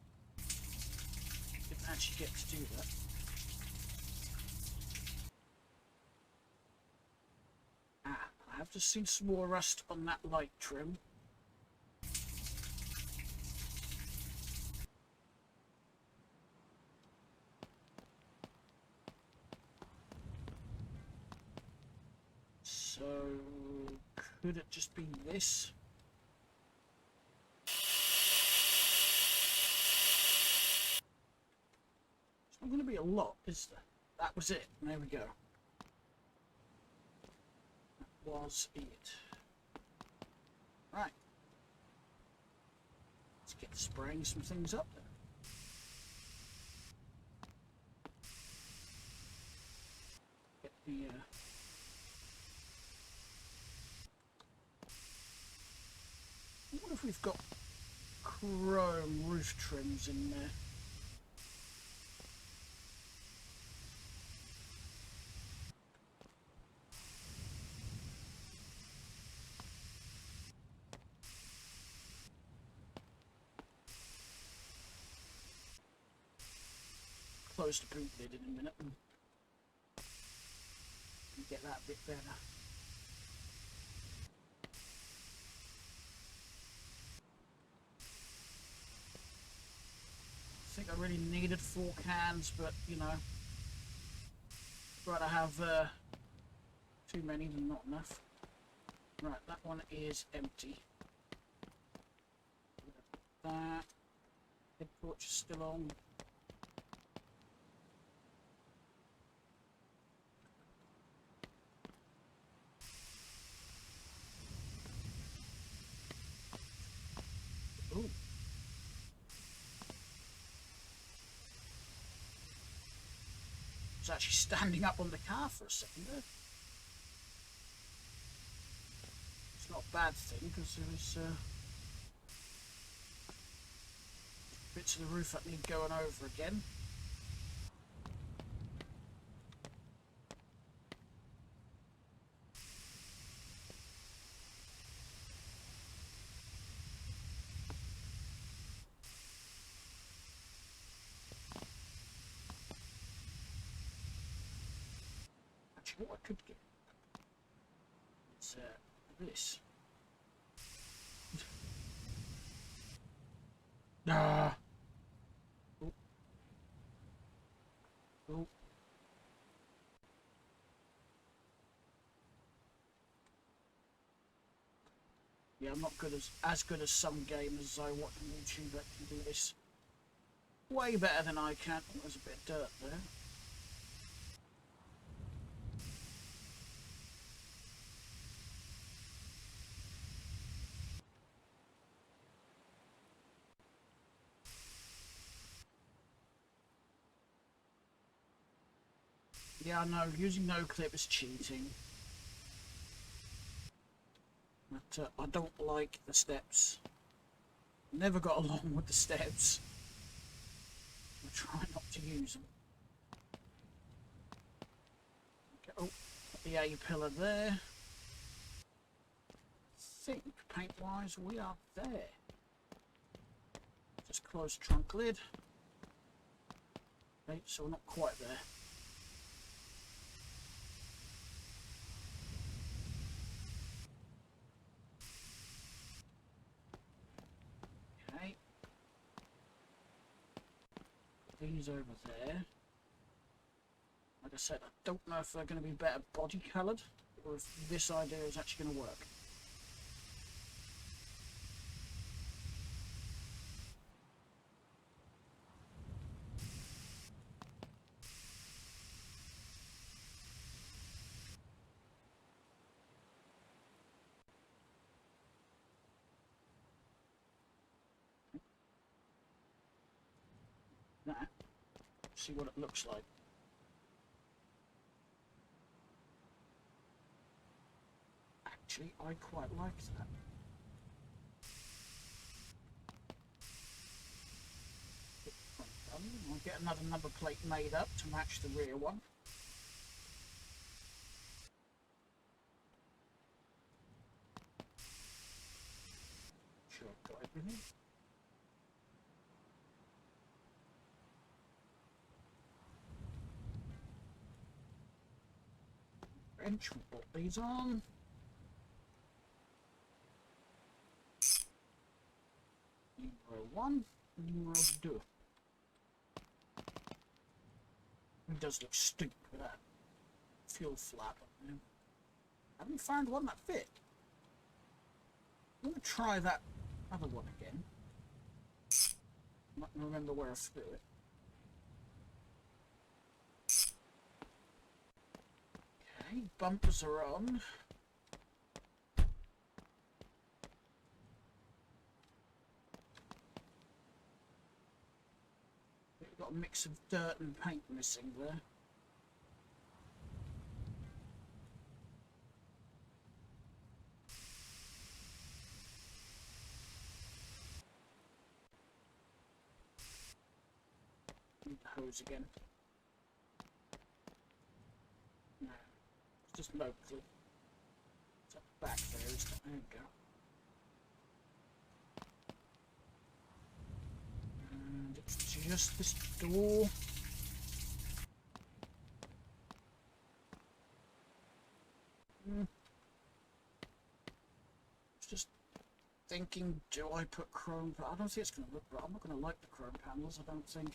I didn't actually get to do that. Ah, I have just seen some more rust on that light trim. So, could it just be this? It's not going to be a lot, is there? That was it. There we go. That was it. Right. Let's get spraying some things up then. Get the I wonder if we've got chrome roof trims in there. Close the boot lid in a minute and get that a bit better. I think I really needed 4 cans, but you know, I'd rather have too many than not enough. Right, that one is empty. That head torch is still on. Ooh. I was actually standing up on the car for a second there. It's not a bad thing because there was bits of the roof that need going over again. Actually, what I could get is this. Ah. Oh. Oh. Yeah, I'm not as good as some gamers as I watch on YouTube that can do this way better than I can. Oh, there's a bit of dirt there. Yeah, I know, using no clip is cheating. But I don't like the steps. Never got along with the steps. I try not to use them. Okay, oh, got the A-pillar there. I think, paint-wise, we are there. Just close trunk lid. Okay, so we're not quite there. Okay. Put these over there. Like I said, I don't know if they're going to be better body coloured or if this idea is actually going to work. That. See what it looks like. Actually, I quite like that. I'll get another number plate made up to match the rear one. Sure, I've got everything. inch. We'll put these on. Numero 1, numero 2. It does look stupid with that fuel flap on there. I haven't found one that fit. I'm going to try that other one again. I'm not going to remember where I threw it. Okay, bumpers are on. We've got a mix of dirt and paint missing there. Need the hose again. No, it's just locally. It's at the back there, isn't it? There we go. And it's just this door. Just thinking, do I put chrome? I don't think it's going to look right. I'm not going to like the chrome panels, I don't think.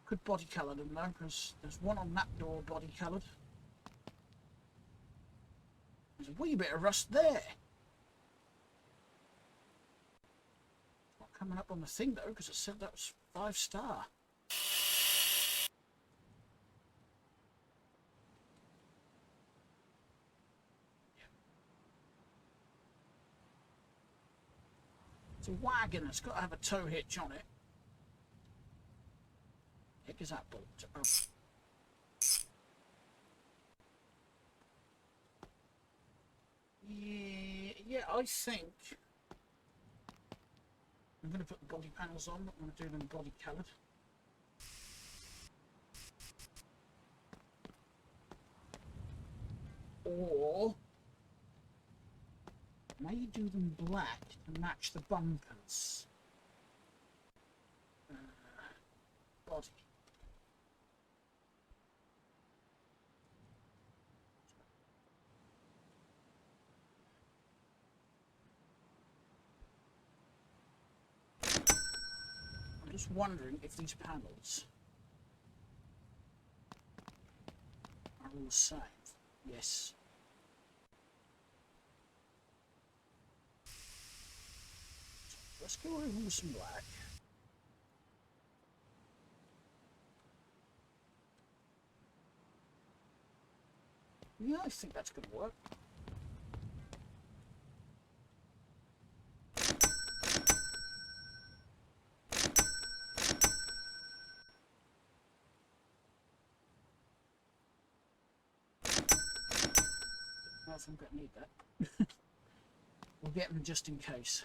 Could body colour them though, because there's one on that door body coloured. There's a wee bit of rust there. Not coming up on the thing though, because it said that was 5-star. It's a wagon, it's got to have a tow hitch on it. Heck is that bolt? Oh. Yeah, I think I'm going to put the body panels on. I'm going to do them body coloured. Or may do them black to match the bumpers. Body. I'm just wondering if these panels are all the same. Yes. Let's go over with some black. Yeah, I think that's going to work. I think I need that. We'll get them just in case.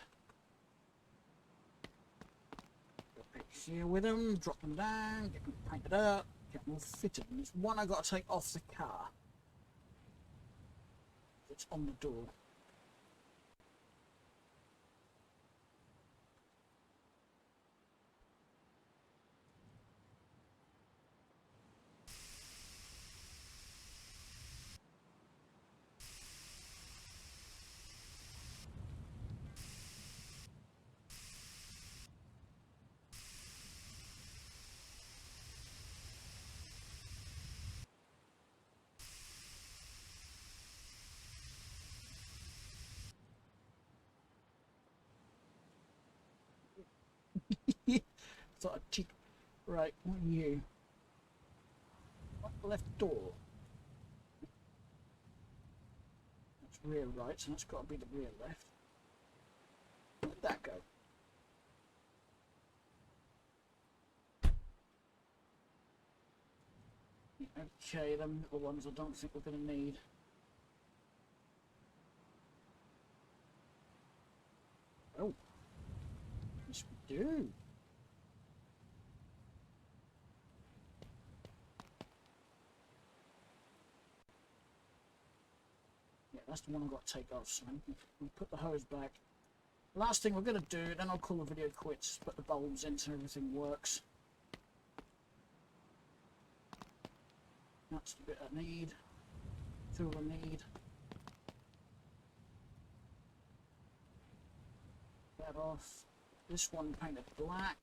Go back here with them, drop them down, get them painted up, get them all fitted. And there's one I got to take off the car. It's on the door. Thought I'd cheat. Right, what are you? What left door? That's rear right, so that's got to be the rear left. Where'd that go? Okay, them little ones I don't think we're going to need. Oh, yes we do. Yeah, that's the one I've got to take off, so we'll put the hose back. Last thing we're going to do, then I'll call the video quits, put the bulbs in so everything works. That's the bit I need. Tool I need. That off. This one painted black.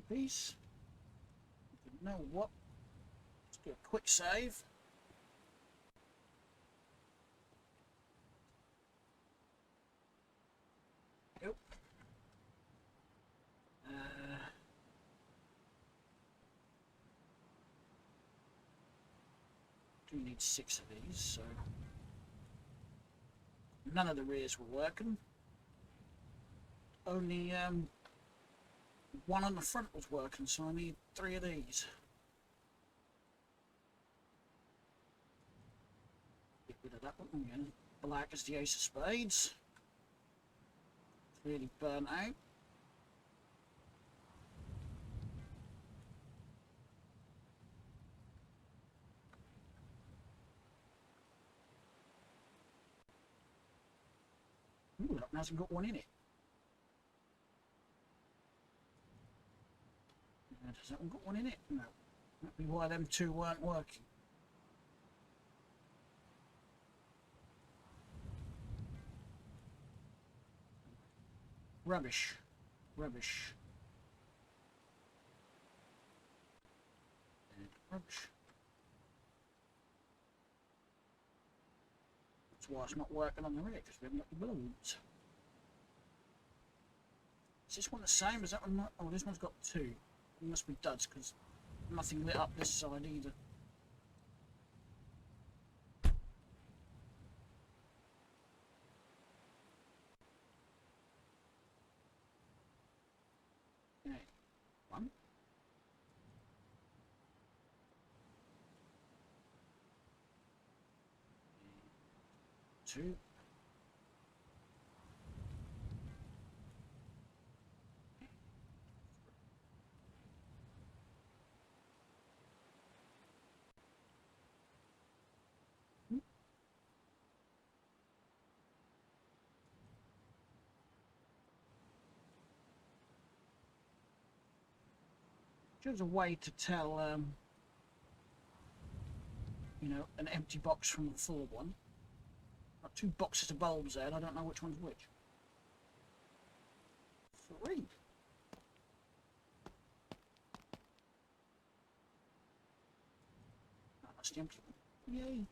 Piece. You know what? Let's do a quick save. Yep. Do need 6 of these, so none of the rears were working. Only one on the front was working, so I need 3 of these. Get rid of that one again. Black is the ace of spades. Really burnt out. Ooh, that one hasn't got one in it. Has that one got one in it? No. That'd be why them 2 weren't working. Rubbish. Rubbish. And rubbish. That's why it's not working on the rear, because we haven't got the balloons. Is this one the same? Is that one? Oh, this one's got 2. It must be duds, because nothing lit up this side either. Okay, 1. 2. There's a way to tell, you know, an empty box from a full one. Got 2 boxes of bulbs there, and I don't know which one's which. 3. Oh, that's the empty one. Yay.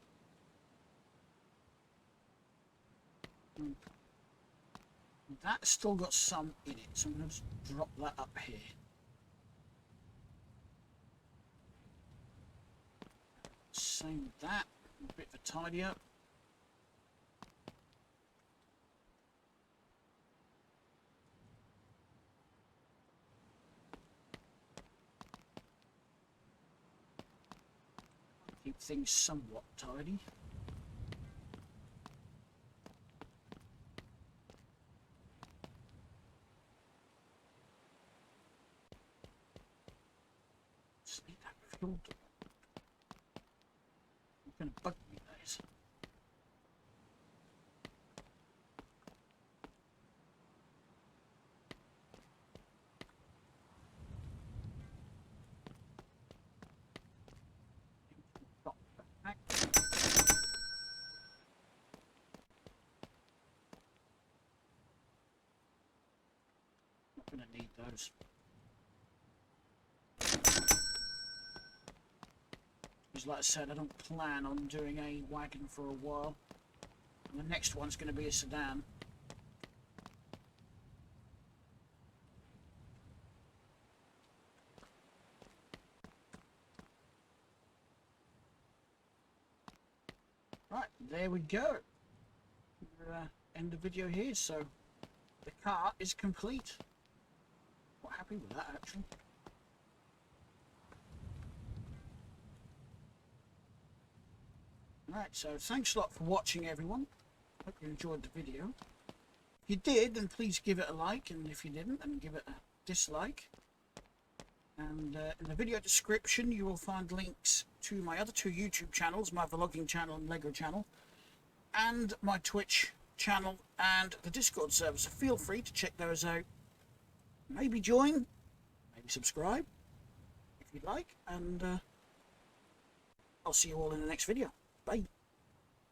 That's still got some in it, so I'm going to just drop that up here. Same with that, a bit of a tidy up. Keep things somewhat tidy. Just need that filter. It's going to bug me, guys. Not going to need those. Because like I said, I don't plan on doing a wagon for a while. And the next one's going to be a sedan. Right, there we go. We'll end the video here. So the car is complete. Quite happy with that, actually. Right, so thanks a lot for watching, everyone. Hope you enjoyed the video. If you did, then please give it a like, and if you didn't, then give it a dislike. And in the video description you will find links to my other two YouTube channels, my vlogging channel and Lego channel, and my Twitch channel and the Discord server, so feel free to check those out. Maybe join, maybe subscribe if you'd like, and I'll see you all in the next video. Bye.